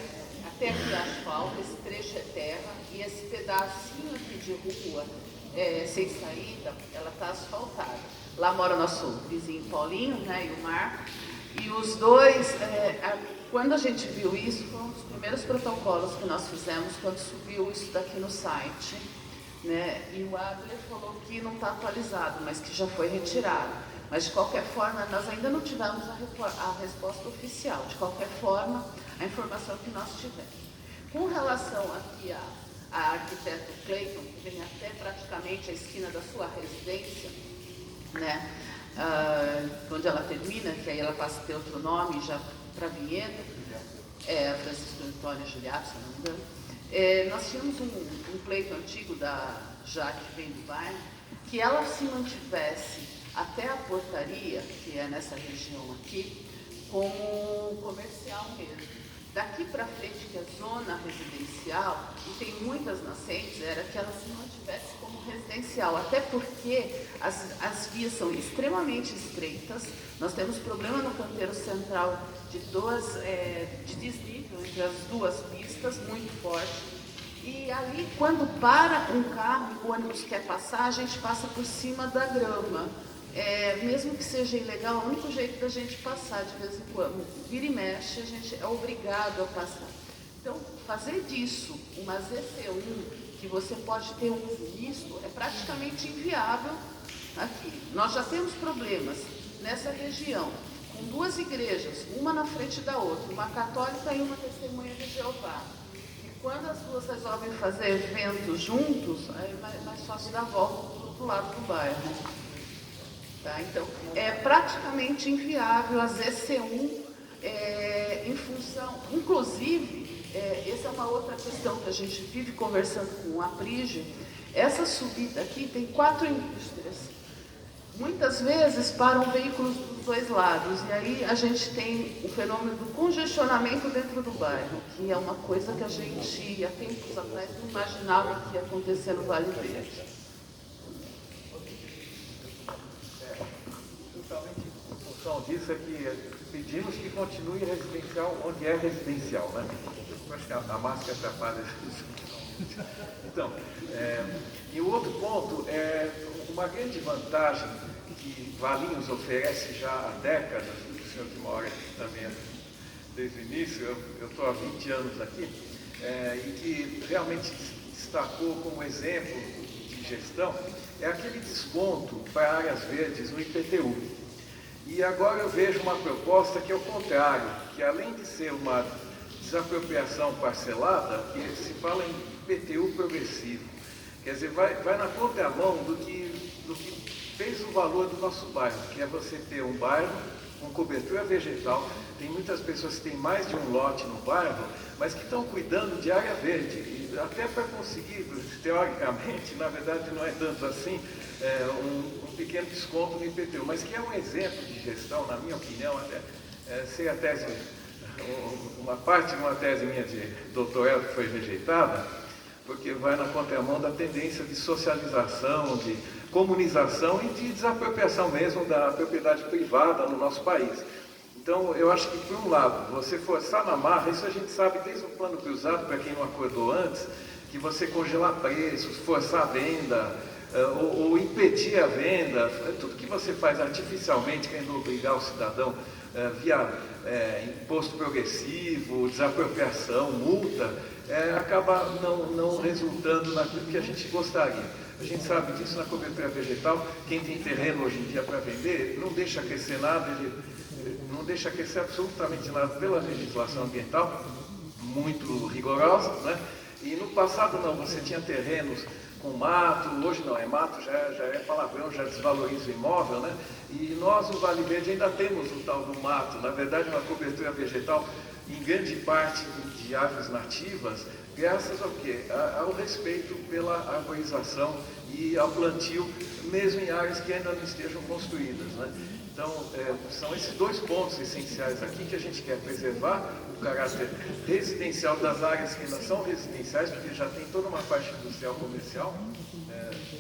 Até aqui é asfalto, esse trecho é terra, e esse pedacinho aqui de rua sem saída, ela está asfaltada. Lá mora o nosso vizinho Paulinho, né, e o Marco, e os dois, quando a gente viu isso, foi um dos primeiros protocolos que nós fizemos quando subiu isso daqui no site, né, e o Adler falou que não está atualizado, mas que já foi retirado. Mas, de qualquer forma, nós ainda não tivemos a resposta oficial. De qualquer forma, a informação que nós tivemos. Com relação aqui a arquiteto Clayton, que vem até praticamente a esquina da sua residência, né, onde ela termina, que aí ela passa a ter outro nome já para Vinhedo, Francisco Antônio Juliato, se não me engano. Nós tínhamos um pleito antigo da Jaque, que vem do bairro, que ela se mantivesse até a portaria, que é nessa região aqui, como comercial mesmo. Daqui para frente, que é zona residencial, e tem muitas nascentes, era que ela se mantivesse como residencial, até porque as vias são extremamente estreitas, nós temos problema no canteiro central de desnível entre as duas pistas, muito forte. E ali, quando para um carro e o ônibus quer passar, a gente passa por cima da grama. Mesmo que seja ilegal, é o único jeito da gente passar de vez em quando. Vira e mexe, a gente é obrigado a passar. Então, fazer disso uma ZC1, que você pode ter um uso misto, é praticamente inviável aqui. Nós já temos problemas nessa região, com duas igrejas, uma na frente da outra, uma católica e uma testemunha de Jeová. Quando as duas resolvem fazer eventos juntos, aí é mais fácil dar a volta do outro lado do bairro. Tá? Então, é praticamente inviável a ZC1 em função... Inclusive, essa é uma outra questão que a gente vive conversando com a Prígio. Essa subida aqui tem 4 indústrias. Muitas vezes param veículos dos dois lados, e aí a gente tem o fenômeno do congestionamento dentro do bairro, que é uma coisa que a gente, há tempos atrás, não imaginava que ia acontecer no Vale Verde. Justamente em função disso é que pedimos que continue residencial onde é residencial, né? Eu acho que a máscara atrapalha isso. Então, e o outro ponto é uma grande vantagem que Valinhos oferece já há décadas, o senhor que mora aqui também desde o início, eu estou há 20 anos aqui, e que realmente destacou como exemplo de gestão, é aquele desconto para áreas verdes no IPTU. E agora eu vejo uma proposta que é o contrário, que além de ser uma desapropriação parcelada, que se fala em IPTU progressivo. Quer dizer, vai na contramão do que fez o valor do nosso bairro, que é você ter um bairro com cobertura vegetal. Tem muitas pessoas que têm mais de um lote no bairro, mas que estão cuidando de área verde, e até para conseguir, teoricamente, na verdade não é tanto assim, um pequeno desconto no IPTU, mas que é um exemplo de gestão, na minha opinião, se a tese, uma parte de uma tese minha de doutorado que foi rejeitada, porque vai na contramão da tendência de socialização, de comunização e de desapropriação mesmo da propriedade privada no nosso país. Então, eu acho que, por um lado, você forçar na marra, isso a gente sabe desde o plano cruzado, para quem não acordou antes, que você congelar preços, forçar a venda, ou impedir a venda, tudo que você faz artificialmente, querendo obrigar o cidadão via imposto progressivo, desapropriação, multa, acaba não resultando naquilo que a gente gostaria. A gente sabe disso na cobertura vegetal. Quem tem terreno hoje em dia para vender não deixa aquecer nada, não deixa aquecer absolutamente nada pela legislação ambiental, muito rigorosa, né? E no passado não, você tinha terrenos com mato, hoje não é mato, já é palavrão, já desvaloriza o imóvel, né? E nós, no Vale Verde, ainda temos o tal do mato, na verdade uma cobertura vegetal em grande parte de árvores nativas, graças ao quê? Ao respeito pela arborização e ao plantio, mesmo em áreas que ainda não estejam construídas, né? Então, são esses dois pontos essenciais aqui que a gente quer preservar, o caráter residencial das áreas que ainda são residenciais, porque já tem toda uma parte industrial comercial,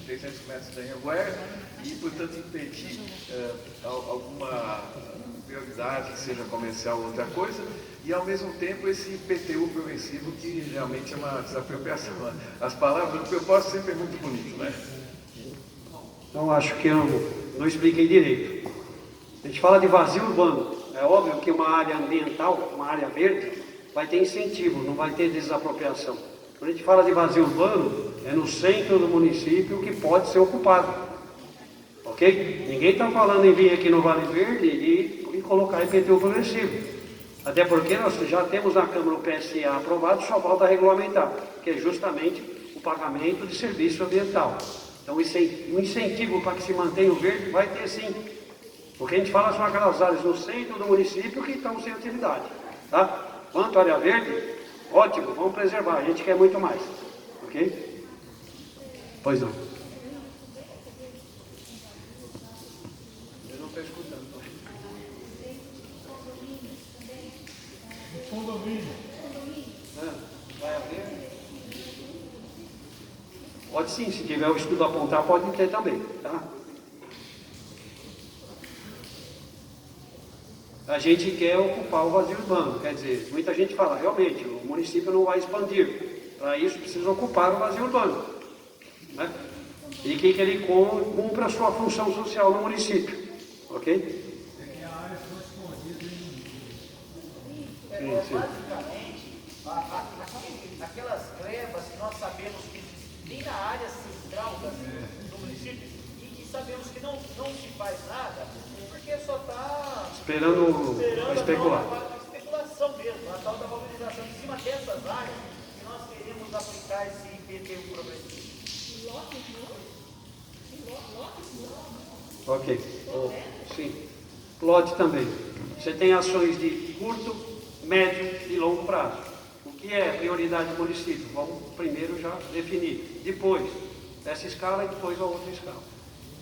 300 metros da Anhanguera, e, portanto, impedir alguma prioridade, que seja comercial ou outra coisa, e, ao mesmo tempo, esse IPTU progressivo, que realmente é uma desapropriação. As palavras, o propósito sempre é muito bonito, né? Então, acho que eu não expliquei direito. A gente fala de vazio urbano. É óbvio que uma área ambiental, uma área verde, vai ter incentivo, não vai ter desapropriação. Quando a gente fala de vazio urbano, é no centro do município que pode ser ocupado. Ok? Ninguém está falando em vir aqui no Vale Verde e colocar IPTU progressivo. Até porque nós já temos na Câmara o PSA aprovado, só falta regulamentar, que é justamente o pagamento de serviço ambiental. Então, o incentivo para que se mantenha o verde vai ter sim. Porque a gente fala são aquelas áreas no centro do município que estão sem utilidade. Tá? Quanto à área verde, ótimo, vamos preservar, a gente quer muito mais. Ok? Pois não. Eu não estou escutando. Condomínio. Vai haver? Pode sim, se tiver o estudo a apontar, pode ter também. Tá? A gente quer ocupar o vazio urbano, quer dizer, muita gente fala, realmente, o município não vai expandir, para isso precisa ocupar o vazio urbano, né? E que ele cumpra a sua função social no município, ok? Basicamente, aquelas glebas que nós sabemos que nem na área central do município e que sabemos que não se faz nada, porque só está esperando especular. A especulação mesmo, a tal da valorização em cima dessas áreas que nós queremos aplicar esse IPTU progressivo. Ok. Sim. Lote também. Você tem ações de curto, médio e longo prazo. O que é prioridade do município? Vamos primeiro já definir. Depois, essa escala e depois a outra escala.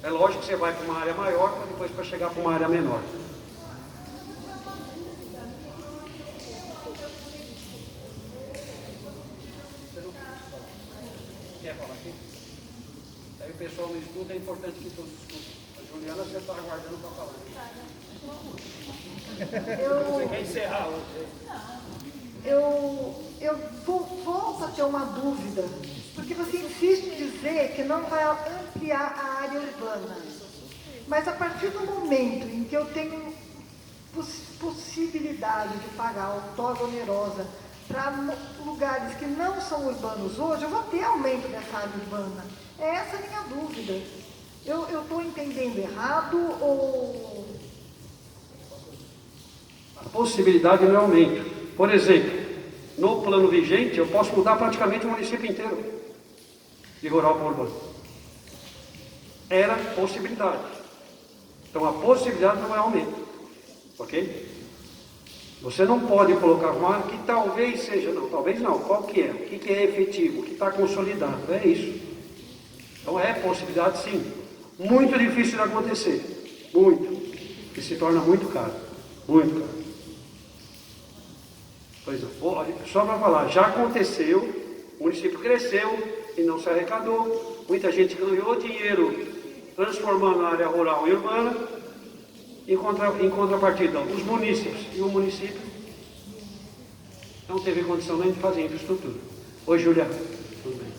É lógico que você vai para uma área maior, mas depois para chegar para uma área menor. Quer falar aqui? Aí o pessoal não escuta, é importante que todos escutem. A Juliana, você está aguardando para falar. Você quer encerrar hoje? Eu volto a ter uma dúvida, porque você insiste em dizer que não vai ampliar a área urbana. Mas a partir do momento em que eu tenho possibilidade de pagar outorga onerosa para lugares que não são urbanos hoje, eu vou ter aumento dessa área urbana. É essa a minha dúvida. Eu estou entendendo errado ou... A possibilidade não é aumento. Por exemplo, no plano vigente, eu posso mudar praticamente o município inteiro de rural para urbano. Era possibilidade. Então, a possibilidade não é aumento. Ok? Você não pode colocar uma que talvez seja, não, talvez não. Qual que é? O que é efetivo? O que está consolidado? É isso. Então, é possibilidade, sim. Muito difícil de acontecer. Muito. Que se torna muito caro. Muito caro. Pois é. Só para falar, já aconteceu, o município cresceu e não se arrecadou, muita gente ganhou dinheiro transformando a área rural em urbana, em contrapartida, os munícipes e o município não teve condição nem de fazer infraestrutura. Oi, Juliana. Tudo bem.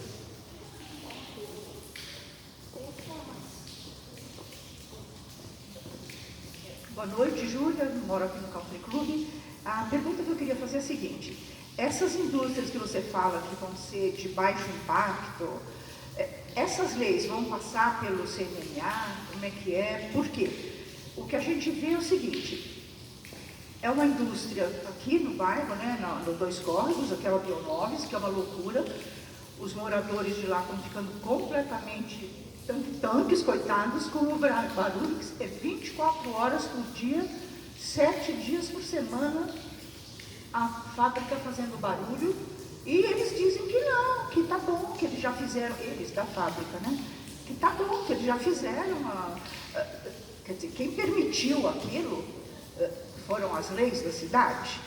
Boa noite, Júlia, moro aqui no Country Club. A pergunta que eu queria fazer é a seguinte: essas indústrias que você fala que vão ser de baixo impacto, essas leis vão passar pelo CNMA? Como é que é? Por quê? O que a gente vê é o seguinte: é uma indústria aqui no bairro, né, no Dois Córregos, aquela Bionoves, que é uma loucura. Os moradores de lá estão ficando completamente tanques, coitados, com o barulho que é 24 horas por dia, 7 dias por semana, a fábrica fazendo barulho, e eles dizem que não, que tá bom, que eles já fizeram, eles da fábrica, né? Que tá bom, que eles já fizeram, quer dizer, quem permitiu aquilo foram as leis da cidade.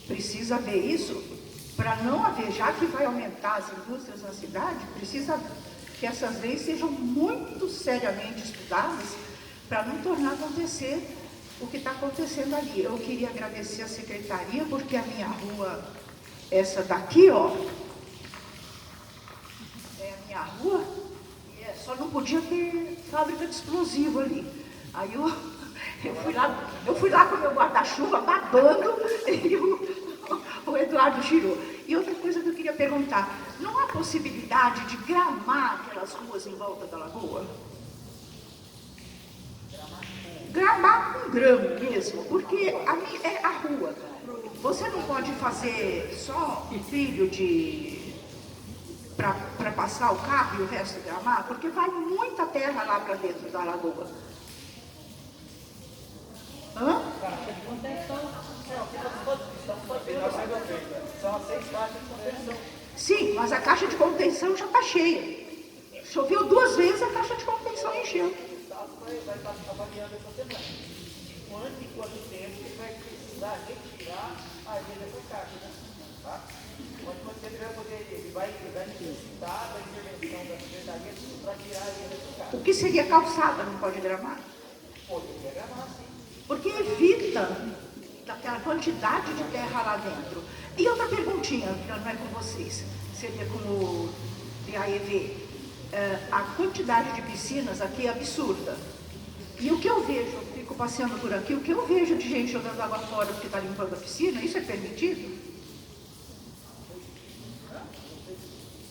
Precisa ver isso para não haver, já que vai aumentar as indústrias na cidade, precisa que essas leis sejam muito seriamente estudadas para não tornar acontecer o que está acontecendo ali. Eu queria agradecer a secretaria, porque a minha rua, essa daqui, ó, é a minha rua, e só não podia ter fábrica de explosivo ali. Aí eu fui lá com o meu guarda-chuva babando e o Eduardo tirou. E outra coisa que eu queria perguntar, não há possibilidade de gramar aquelas ruas em volta da lagoa? Gramar com grama mesmo, porque é a rua. Você não pode fazer só um trilho para passar o carro e o resto gramar, porque vai muita terra lá para dentro da lagoa. Hã? Caixa de contenção. São 6 caixas de contenção. Sim, mas a caixa de contenção já está cheia. Choveu 2 vezes, a caixa de contenção encheu. O Estado vai estar avaliando essa semana. Quanto tempo que vai precisar retirar a área dessa caixa, né? Tá? Quanto tempo ele vai poder, ele vai necessitar da intervenção da secretaria para tirar a área dessa caixa. O que seria calçada não pode gramar? Poderia gramar, sim. Porque evita daquela quantidade de terra lá dentro. E outra perguntinha, que não é com vocês, seria com o DAEV. A quantidade de piscinas aqui é absurda. E o que eu vejo, eu fico passeando por aqui, o que eu vejo de gente jogando água fora porque está limpando a piscina, isso é permitido?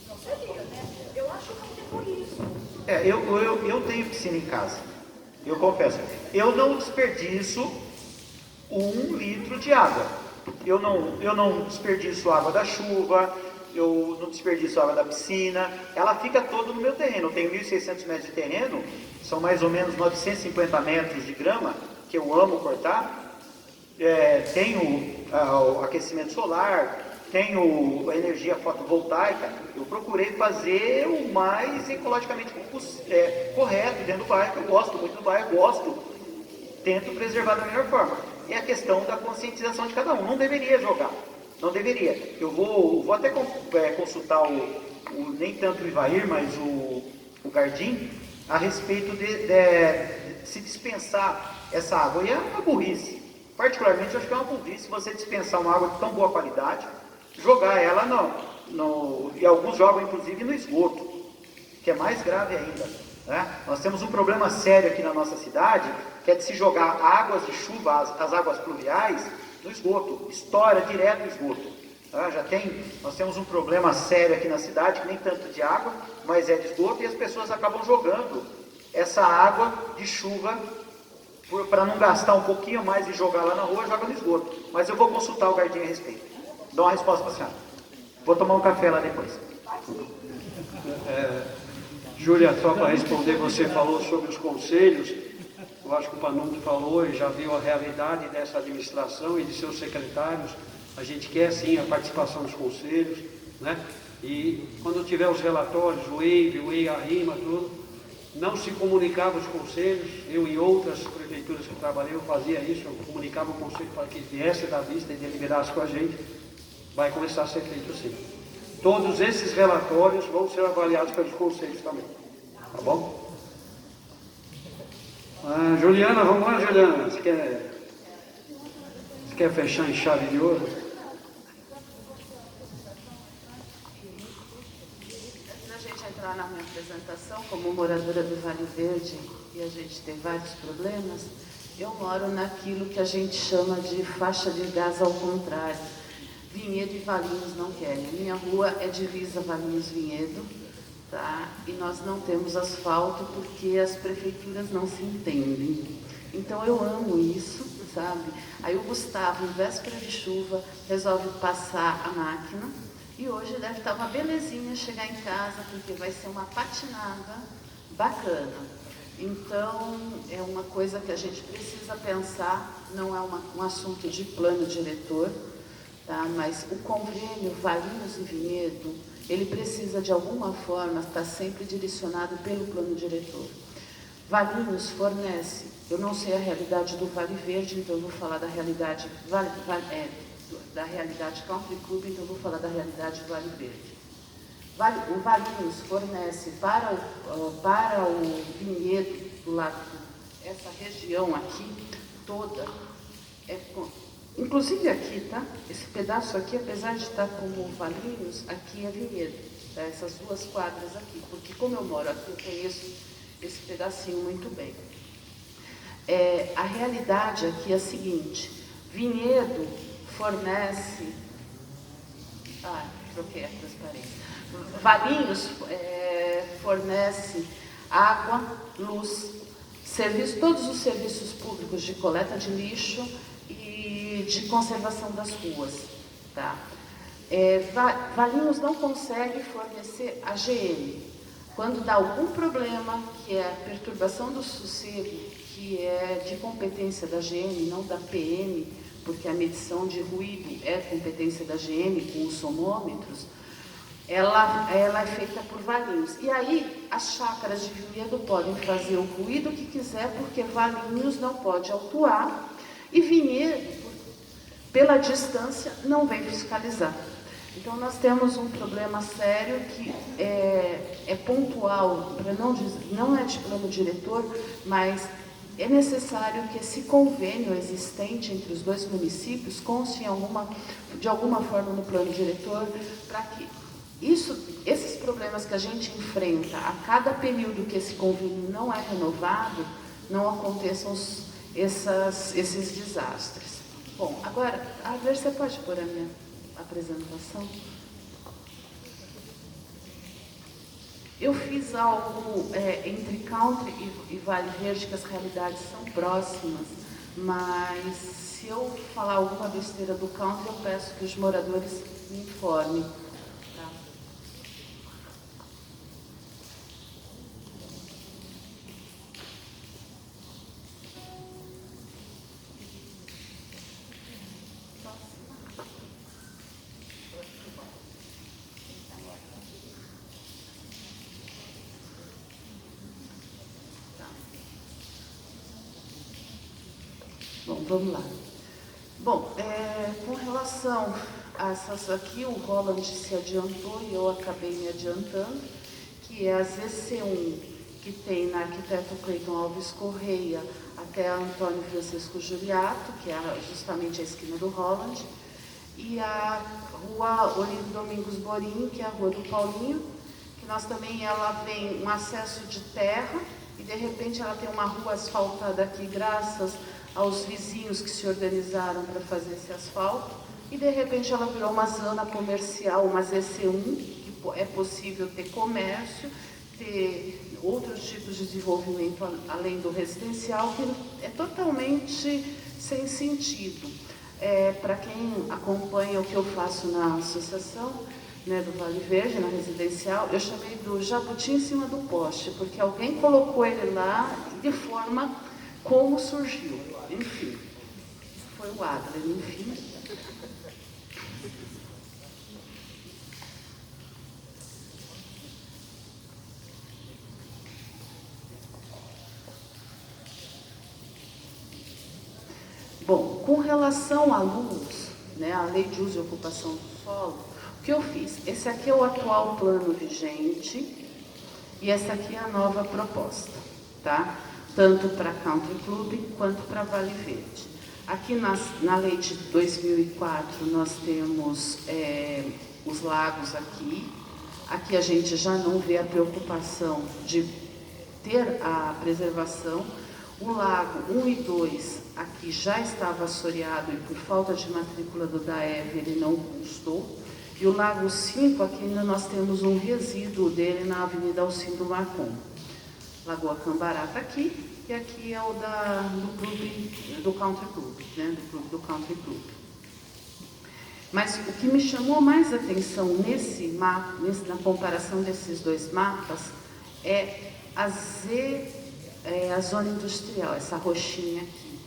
Não seria, né? Eu acho que é por isso. Eu tenho piscina em casa, eu confesso. Eu não desperdiço 1 litro de água. Eu não desperdiço água da chuva, eu não desperdiço água da piscina, ela fica toda no meu terreno. Eu tenho 1.600 metros de terreno, são mais ou menos 950 metros de grama, que eu amo cortar. Tenho o aquecimento solar, tenho a energia fotovoltaica. Eu procurei fazer o mais ecologicamente correto dentro do bairro. Eu gosto muito do bairro, tento preservar da melhor forma. É a questão da conscientização de cada um. Não deveria jogar, não deveria. Eu vou até consultar nem tanto o Ivair, mas o Gardim, a respeito de se dispensar essa água. E é uma burrice. Particularmente, eu acho que é uma burrice você dispensar uma água de tão boa qualidade, jogar ela e alguns jogam inclusive no esgoto, que é mais grave ainda, né? Nós temos um problema sério aqui na nossa cidade, que é de se jogar águas de chuva, as águas pluviais, no esgoto, estoura direto no esgoto. Nós temos um problema sério aqui na cidade, que nem tanto de água, mas é de esgoto, e as pessoas acabam jogando essa água de chuva para não gastar um pouquinho mais e jogar lá na rua, joga no esgoto. Mas eu vou consultar o Gardinho a respeito. Dá uma resposta para a senhora. Vou tomar um café lá depois. Júlia, só para responder, você falou sobre os conselhos. Eu acho que o Panunto falou e já viu a realidade dessa administração e de seus secretários. A gente quer sim a participação dos conselhos, né? E quando tiver os relatórios, o EI, a RIMA, tudo, não se comunicava os conselhos. Eu e outras prefeituras que eu trabalhei, eu fazia isso, eu comunicava o conselho para que viesse da vista e deliberasse com a gente. Vai começar a ser feito sim. Todos esses relatórios vão ser avaliados pelos conselhos também. Tá bom? Juliana, vamos lá, Juliana. Você quer fechar em chave de ouro? Antes da gente entrar na minha apresentação, como moradora do Vale Verde, e a gente tem vários problemas, eu moro naquilo que a gente chama de faixa de gás ao contrário. Vinhedo e Valinhos não querem. A minha rua é divisa Valinhos-Vinhedo, tá? E nós não temos asfalto porque as prefeituras não se entendem. Então eu amo isso, sabe? Aí o Gustavo, em véspera de chuva, resolve passar a máquina E hoje deve estar uma belezinha chegar em casa, porque vai ser uma patinada bacana. Então, é uma coisa que a gente precisa pensar, não é um assunto de plano diretor, tá? Mas o convênio Valinhos e Vinhedo, ele precisa de alguma forma estar sempre direcionado pelo plano diretor. Valinhos fornece, eu não sei a realidade do Vale Verde, então eu vou falar da realidade da realidade Country Club, então eu vou falar da realidade do Vale Verde. O Valinhos fornece para o vinhedo do lado, essa região aqui toda, inclusive aqui, tá? Esse pedaço aqui, apesar de estar como Valinhos, aqui é vinhedo, tá? Essas 2 quadras aqui, porque como eu moro aqui, eu conheço esse pedacinho muito bem. A realidade aqui é a seguinte: vinhedo fornece... troquei a transparência. Valinhos fornece água, luz, todos os serviços públicos de coleta de lixo e de conservação das ruas. Tá? Valinhos não consegue fornecer a GM. Quando dá algum problema, que é a perturbação do sossego, que é de competência da GM, não da PM, porque a medição de ruído é competência da GM com os somômetros, ela é feita por Valinhos. E aí, as chácaras de vinhedo podem fazer o ruído que quiser, porque Valinhos não pode autuar, e vinhedo, pela distância, não vem fiscalizar. Então, nós temos um problema sério que é pontual, não é de plano diretor, mas é necessário que esse convênio existente entre os 2 municípios conste de alguma forma no plano diretor, para que esses problemas que a gente enfrenta a cada período que esse convênio não é renovado, não aconteçam esses desastres. Bom, agora, a ver, você pode pôr a minha apresentação? Eu fiz algo entre Country e Vale Verde, que as realidades são próximas, mas se eu falar alguma besteira do Country, eu peço que os moradores me informem. Tá? Bom, vamos lá. Bom, com relação a essas aqui, o Roland se adiantou e eu acabei me adiantando, que é a ZC1, que tem na Arquiteto Cleiton Alves Correia até a Antônio Francisco Juliato, que é justamente a esquina do Roland, e a Rua Olívio Domingos Borim, que é a Rua do Paulinho, que nós também, ela tem um acesso de terra, e de repente ela tem uma rua asfaltada aqui, graças aos vizinhos que se organizaram para fazer esse asfalto, e de repente ela virou uma zona comercial, uma ZC1, que é possível ter comércio, ter outros tipos de desenvolvimento além do residencial, que é totalmente sem sentido. Para quem acompanha o que eu faço na associação, né, do Vale Verde, na residencial, eu chamei do jabuti em cima do poste, porque alguém colocou ele lá de forma como surgiu. Enfim, foi o Adler, enfim. Bom, com relação à luz, né, a lei de uso e ocupação do solo, o que eu fiz? Esse aqui é o atual plano vigente e essa aqui é a nova proposta, tá? Tanto para Country Club quanto para Vale Verde. Aqui na lei de 2004 nós temos os lagos aqui. Aqui a gente já não vê a preocupação de ter a preservação. O lago 1 e 2 aqui já estava assoreado e por falta de matrícula do DAEV ele não constou. E o lago 5 aqui ainda nós temos um resíduo dele na Avenida Alcindo Marcon. Lagoa Cambará está aqui, e aqui é o do Country Club, né, do Country Club. Mas o que me chamou mais atenção nesse mapa, na comparação desses dois mapas, é a zona industrial, essa roxinha aqui.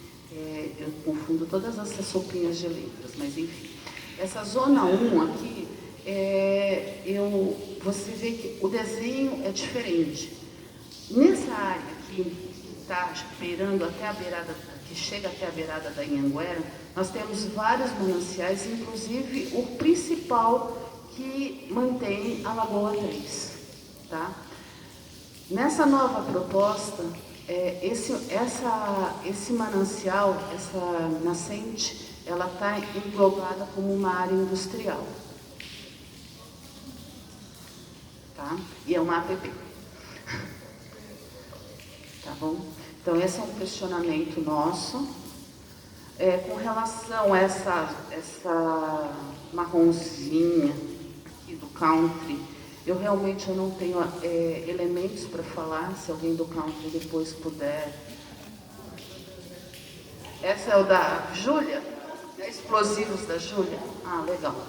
Eu confundo todas essas sopinhas de letras, mas enfim. Essa zona 1 aqui, você vê que o desenho é diferente. Nessa área aqui, que está beirando até a beirada, que chega até a beirada da Anhanguera, nós temos vários mananciais, inclusive o principal que mantém a Lagoa 3. Tá? Nessa nova proposta, esse manancial, essa nascente, ela está englobada como uma área industrial. Tá? E é uma APP. Tá bom? Então, esse é um questionamento nosso. Com relação a essa marronzinha aqui do country, eu realmente não tenho elementos para falar, se alguém do country depois puder. Essa é o da Júlia? Explosivos da Júlia? Ah, legal.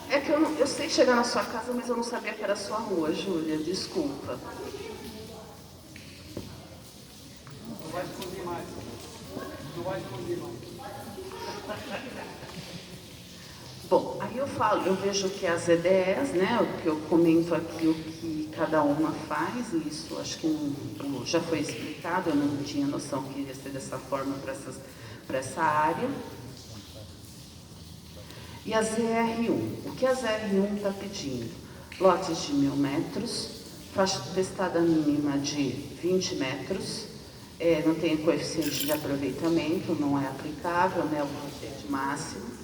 É que eu sei chegar na sua casa, mas eu não sabia que era a sua rua, Júlia, desculpa. Não vai esconder mais. Não vai esconder mais. Bom, aí eu vejo que as EDEs, né, o que eu comento aqui, o que cada uma faz, e isso acho que já foi explicado, eu não tinha noção que iria ser dessa forma para essa área. E a ZR1, o que a ZR1 está pedindo? Lotes de 1.000 metros, faixa testada mínima de 20 metros, não tem coeficiente de aproveitamento, não é aplicável, né, o coeficiente máximo.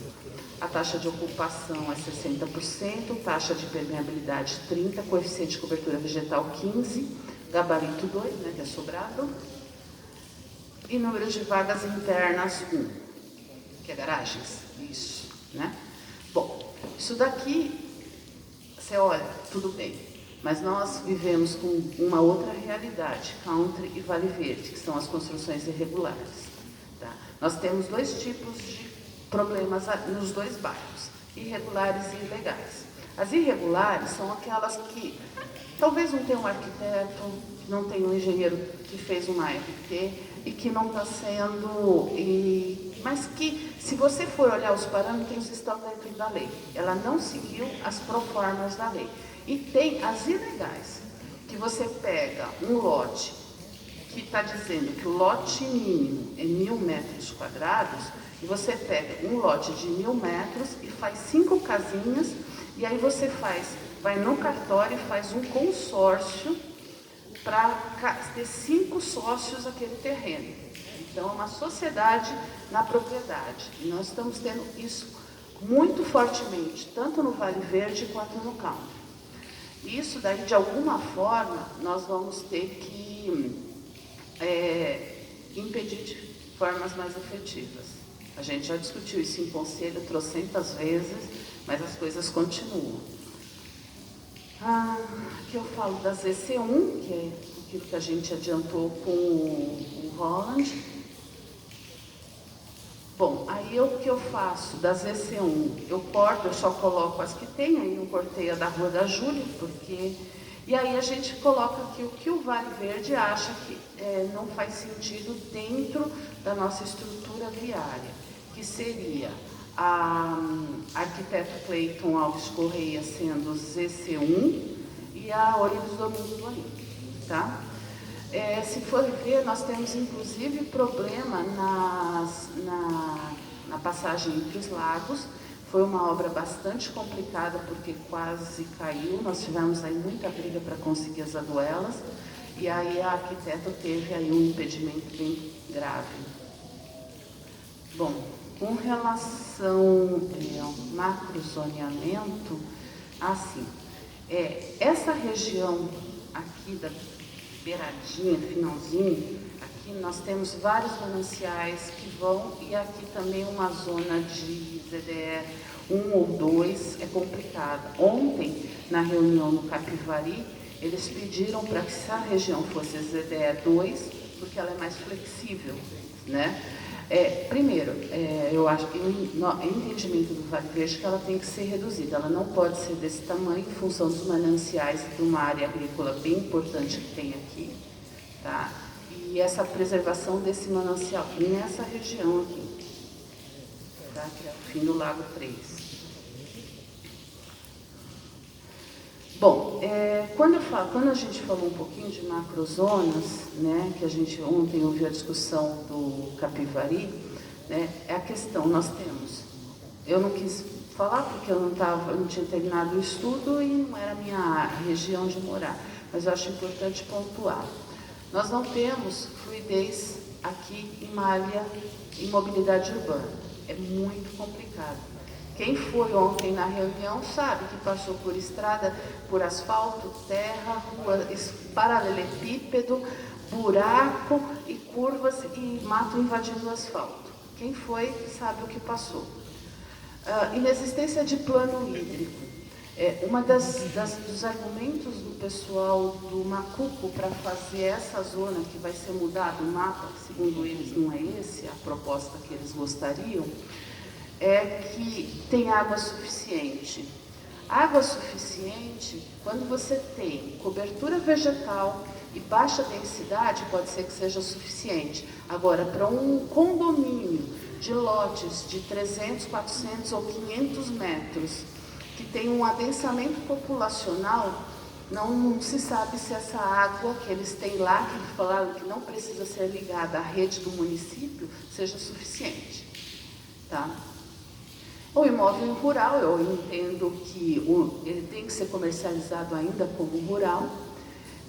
A taxa de ocupação é 60%, taxa de permeabilidade 30%, coeficiente de cobertura vegetal 15%, gabarito 2, né, que é sobrado, e número de vagas internas 1, que é garagens, isso, né? Bom, isso daqui, você olha, tudo bem, mas nós vivemos com uma outra realidade, Country e Vale Verde, que são as construções irregulares. Tá? Nós temos dois tipos de problemas nos dois bairros, irregulares e ilegais. As irregulares são aquelas que talvez não tenha um arquiteto, não tem um engenheiro que fez uma RT e que não está sendo... mas que, se você for olhar os parâmetros, estão dentro da lei. Ela não seguiu as proformas da lei. E tem as ilegais, que você pega um lote que está dizendo que o lote mínimo é 1.000 metros quadrados, e você pega um lote de 1.000 metros e faz 5 casinhas, e aí você vai no cartório e faz um consórcio para ter 5 sócios aquele terreno. Então, é uma sociedade na propriedade. E nós estamos tendo isso muito fortemente, tanto no Vale Verde quanto no Country. Isso daí, de alguma forma, nós vamos ter que impedir de formas mais efetivas. A gente já discutiu isso em conselho trocentas vezes, mas as coisas continuam. Aqui eu falo da ZC1, que é aquilo que a gente adiantou com o Roland. Bom, aí o que eu faço da ZC1? Eu só coloco as que tem, aí não cortei a da Rua da Júlia, porque... E aí a gente coloca aqui o que o Vale Verde acha que não faz sentido dentro da nossa estrutura viária, que seria a arquiteto Cleiton Alves Correia sendo ZC1 e a Olivos Domingos do Anim, tá? Se for ver, nós temos inclusive problema na passagem entre os lagos. Foi uma obra bastante complicada porque quase caiu, nós tivemos aí muita briga para conseguir as aduelas e aí a arquiteta teve aí um impedimento bem grave. Bom, com relação ao macrozoneamento, assim, essa região aqui da beiradinha, finalzinho, aqui nós temos vários mananciais que vão, e aqui também uma zona de ZDE 1 ou 2, é complicada. Ontem, na reunião no Capivari, eles pediram para que se a região fosse ZDE 2, porque ela é mais flexível, né? Primeiro, eu acho que o entendimento do Vale Verde é que ela tem que ser reduzida. Ela não pode ser desse tamanho em função dos mananciais de uma área agrícola bem importante que tem aqui, tá? E essa preservação desse manancial nessa região aqui, tá? Que é o fim do Lago 3. Bom, quando a gente falou um pouquinho de macrozonas, né, que a gente ontem ouviu a discussão do Capivari, né, é a questão, nós temos, eu não quis falar porque eu não tinha terminado o estudo e não era a minha região de morar, mas eu acho importante pontuar. Nós não temos fluidez aqui em malha e mobilidade urbana, é muito complicado. Quem foi ontem na reunião sabe que passou por estrada, por asfalto, terra, rua, paralelepípedo, buraco e curvas e mato invadindo o asfalto. Quem foi sabe o que passou. Inexistência de plano hídrico. Dos argumentos do pessoal do Macuco para fazer essa zona que vai ser mudada, o mapa, segundo eles, não é esse a proposta que eles gostariam, é que tem água suficiente. Água suficiente, quando você tem cobertura vegetal e baixa densidade, pode ser que seja suficiente. Agora, para um condomínio de lotes de 300, 400 ou 500 metros, que tem um adensamento populacional, não se sabe se essa água que eles têm lá, que falaram que não precisa ser ligada à rede do município, seja suficiente. Tá? O imóvel rural, eu entendo que ele tem que ser comercializado ainda como rural.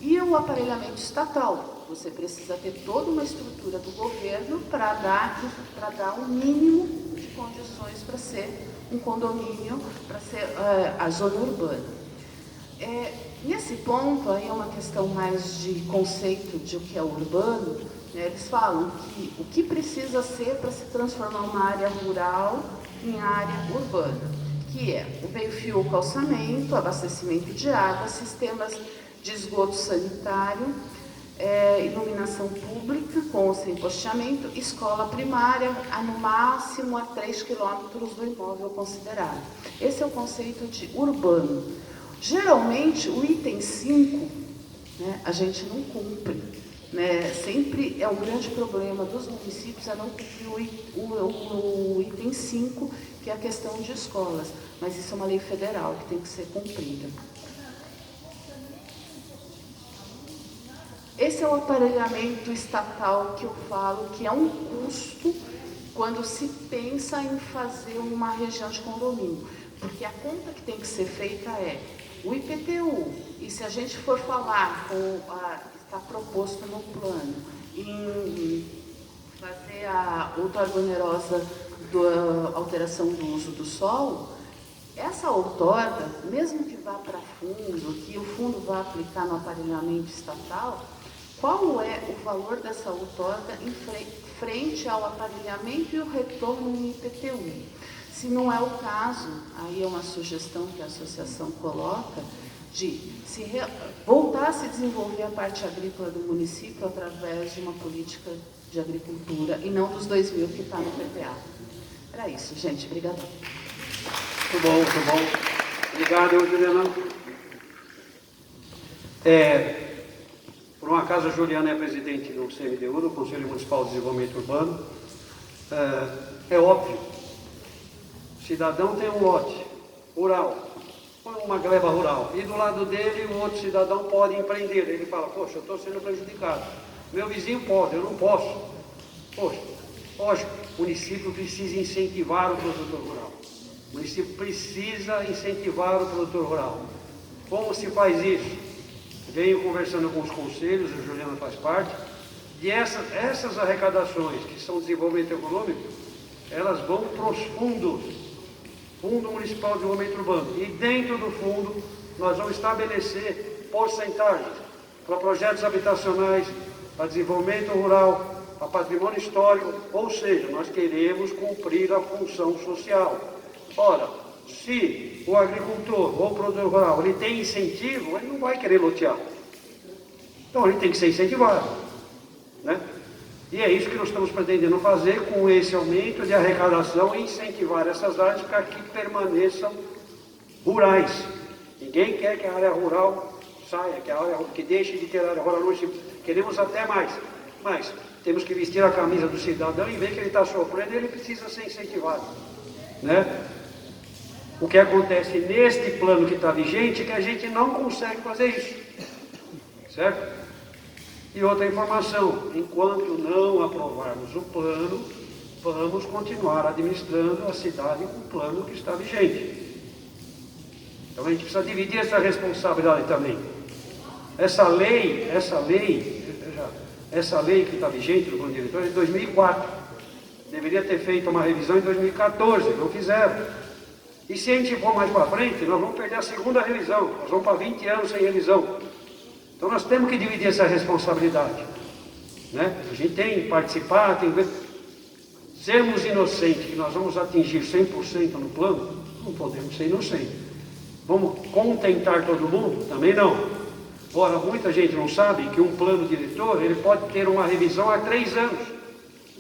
E o aparelhamento estatal, você precisa ter toda uma estrutura do governo para dar um mínimo de condições para ser um condomínio, para ser a zona urbana. Nesse ponto, aí é uma questão mais de conceito de o que é urbano, né? Eles falam que o que precisa ser para se transformar uma área rural em área urbana, que é o meio-fio, o calçamento, abastecimento de água, sistemas de esgoto sanitário, iluminação pública com ou sem posteamento, escola primária, no máximo a 3 quilômetros do imóvel considerado. Esse é o conceito de urbano. Geralmente, o item 5, né, a gente não cumpre. Né? Sempre é o grande problema dos municípios é não cumprir o item 5, que é a questão de escolas. Mas isso é uma lei federal que tem que ser cumprida. Esse é o aparelhamento estatal que eu falo, que é um custo quando se pensa em fazer uma região de condomínio. Porque a conta que tem que ser feita é o IPTU. E se a gente for falar está proposto no plano em fazer a outorga onerosa da alteração do uso do solo, essa outorga, mesmo que vá para fundo, que o fundo vá aplicar no aparelhamento estatal, qual é o valor dessa outorga em frente ao aparelhamento e o retorno em IPTU? Se não é o caso, aí é uma sugestão que a associação coloca, de voltar a se desenvolver a parte agrícola do município através de uma política de agricultura e não dos 2.000 que está no PPA. Era isso, gente. Obrigada. Muito bom, muito bom. Obrigado, Juliana. Por um acaso, a Juliana é presidente do CMDU, do Conselho Municipal de Desenvolvimento Urbano. É óbvio, o cidadão tem um lote rural, uma gleba rural, e do lado dele o outro cidadão pode empreender. Ele fala, poxa, eu estou sendo prejudicado. Meu vizinho pode, eu não posso. Poxa, lógico, o município precisa incentivar o produtor rural. O município precisa incentivar o produtor rural. Como se faz isso? Venho conversando com os conselhos, a Juliana faz parte, e essas arrecadações que são desenvolvimento econômico, elas vão para os fundos, Fundo Municipal de Desenvolvimento Urbano, e dentro do fundo nós vamos estabelecer porcentagens para projetos habitacionais, para desenvolvimento rural, para patrimônio histórico, ou seja, nós queremos cumprir a função social. Ora, se o agricultor ou o produtor rural ele tem incentivo, ele não vai querer lotear. Então ele tem que ser incentivado, né? E é isso que nós estamos pretendendo fazer com esse aumento de arrecadação e incentivar essas áreas para que permaneçam rurais. Ninguém quer que a área rural saia, que deixe de ter área rural. Nós queremos até mais, mas temos que vestir a camisa do cidadão e ver que ele está sofrendo, ele precisa ser incentivado, né? O que acontece neste plano que está vigente é que a gente não consegue fazer isso, certo? E outra informação, enquanto não aprovarmos o plano, vamos continuar administrando a cidade com o plano que está vigente. Então a gente precisa dividir essa responsabilidade também. Essa lei que está vigente do plano diretor é de 2004. Deveria ter feito uma revisão em 2014, não fizeram. E se a gente for mais para frente, nós vamos perder a segunda revisão. Nós vamos para 20 anos sem revisão. Então nós temos que dividir essa responsabilidade, né? A gente tem que participar, tem que sermos inocentes, que nós vamos atingir 100% no plano, não podemos ser inocentes. Vamos contentar todo mundo? Também não. Ora, muita gente não sabe que um plano diretor, ele pode ter uma revisão há 3 anos.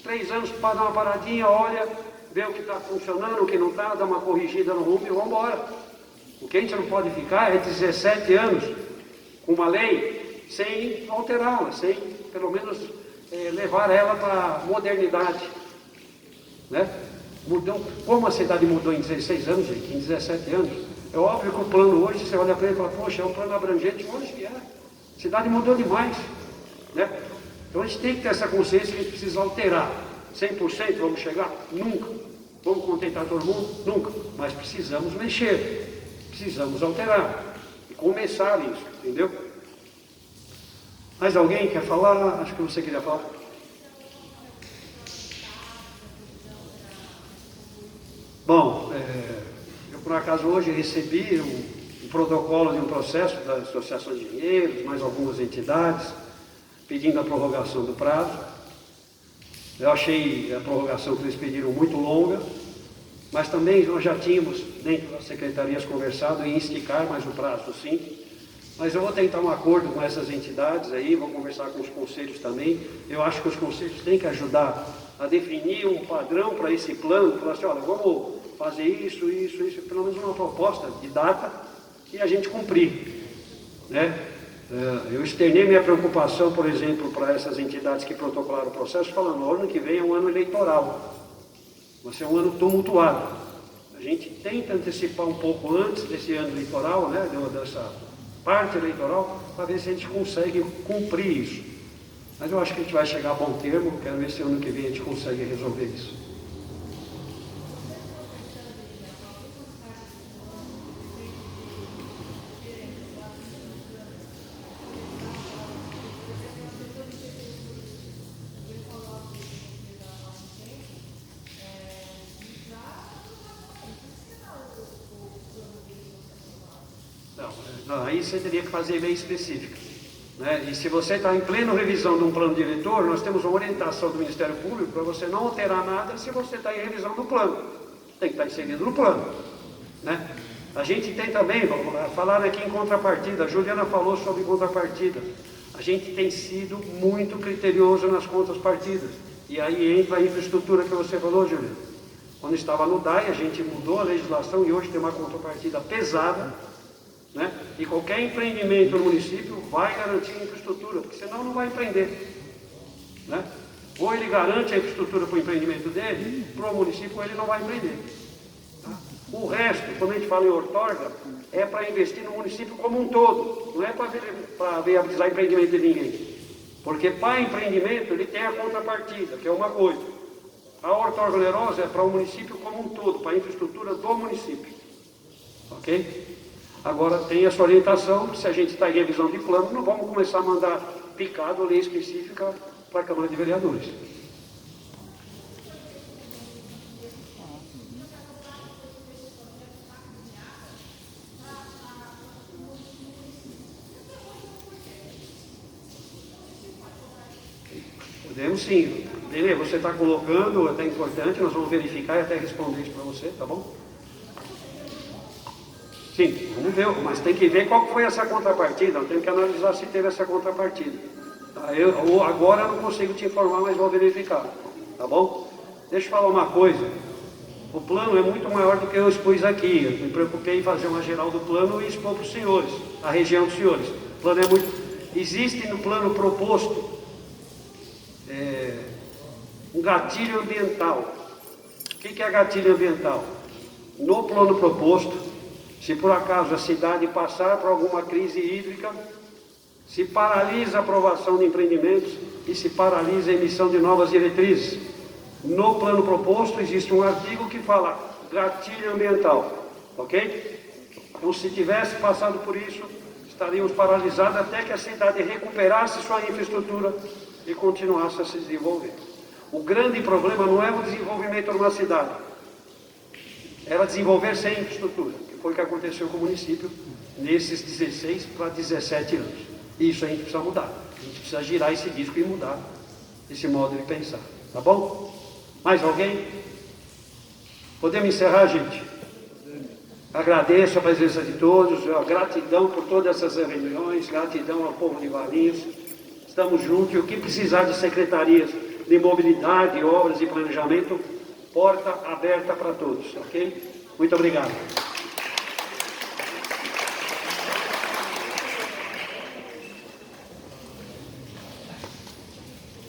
3 anos para dar uma paradinha, olha, vê o que está funcionando, o que não está, dá uma corrigida no rumo e vamos embora. O que a gente não pode ficar é 17 anos com uma lei sem alterá-la, sem pelo menos levar ela para a modernidade, né? Mudou, como a cidade mudou em 16 anos, gente, em 17 anos, é óbvio que o plano hoje, você olha para ele e fala, poxa, é um plano abrangente, hoje que é. A cidade mudou demais, né? Então a gente tem que ter essa consciência que a gente precisa alterar. 100% vamos chegar? Nunca. Vamos contentar todo mundo? Nunca. Mas precisamos mexer, precisamos alterar. Começar isso, entendeu? Mais alguém quer falar? Acho que você queria falar. Bom, eu por acaso hoje recebi um protocolo de um processo da Associação de Engenheiros, mais algumas entidades, pedindo a prorrogação do prazo. Eu achei a prorrogação que eles pediram muito longa, mas também nós já tínhamos, dentro das secretarias, conversado em esticar mais o prazo, sim. Mas eu vou tentar um acordo com essas entidades aí, vou conversar com os conselhos também. Eu acho que os conselhos têm que ajudar a definir um padrão para esse plano, falar assim, olha, vamos fazer isso, pelo menos uma proposta de data e a gente cumprir, né? Eu externei minha preocupação, por exemplo, para essas entidades que protocolaram o processo, falando, o ano que vem é um ano eleitoral. Vai ser um ano tumultuado. A gente tenta antecipar um pouco antes desse ano eleitoral, né, dessa parte eleitoral, para ver se a gente consegue cumprir isso. Mas eu acho que a gente vai chegar a bom termo, quero ver se ano que vem a gente consegue resolver isso. Não, aí você teria que fazer lei específica, né? E se você está em plena revisão de um plano diretor, nós temos uma orientação do Ministério Público para você não alterar nada se você está em revisão do plano. Tem que estar inserido no plano, né? A gente tem também, falaram aqui em contrapartida, a Juliana falou sobre contrapartida. A gente tem sido muito criterioso nas contrapartidas. E aí entra a infraestrutura que você falou, Juliana. Quando estava no DAI, a gente mudou a legislação e hoje tem uma contrapartida pesada, né? E qualquer empreendimento no município vai garantir infraestrutura, porque senão não vai empreender, né? Ou ele garante a infraestrutura para o empreendimento dele, para o município, ou ele não vai empreender, tá? O resto, quando a gente fala em outorga, é para investir no município como um todo, não é para viabilizar empreendimento de ninguém, porque para empreendimento ele tem a contrapartida, que é uma coisa. A outorga onerosa é para o município como um todo, para a infraestrutura do município, ok? Agora tem essa orientação, que se a gente está em revisão de plano, não vamos começar a mandar picado lei específica para a Câmara de Vereadores. Podemos sim. Lelê, você está colocando, é até importante, nós vamos verificar e até responder isso para você, tá bom? Sim, vamos ver, mas tem que ver qual foi essa contrapartida, tem que analisar se teve essa contrapartida, tá? Agora eu não consigo te informar, mas vou verificar, tá bom? Deixa eu falar uma coisa. O plano é muito maior do que eu expus aqui. Eu me preocupei em fazer uma geral do plano e expor para os senhores, a região dos senhores. O plano é muito... Existe no plano proposto um gatilho ambiental. O que é gatilho ambiental? No plano proposto, se por acaso a cidade passar por alguma crise hídrica, se paralisa a aprovação de empreendimentos e se paralisa a emissão de novas diretrizes. No plano proposto existe um artigo que fala gatilho ambiental, ok? Então, se tivesse passado por isso, estaríamos paralisados até que a cidade recuperasse sua infraestrutura e continuasse a se desenvolver. O grande problema não é o desenvolvimento de uma cidade, era desenvolver sem infraestrutura, que foi o que aconteceu com o município nesses 16 para 17 anos. Isso a gente precisa mudar, a gente precisa girar esse disco e mudar esse modo de pensar, tá bom? Mais alguém? Podemos encerrar, gente? Agradeço a presença de todos, a gratidão por todas essas reuniões, gratidão ao povo de Valinhos. Estamos juntos e o que precisar de secretarias de mobilidade, obras e planejamento, porta aberta para todos, ok? Muito obrigado.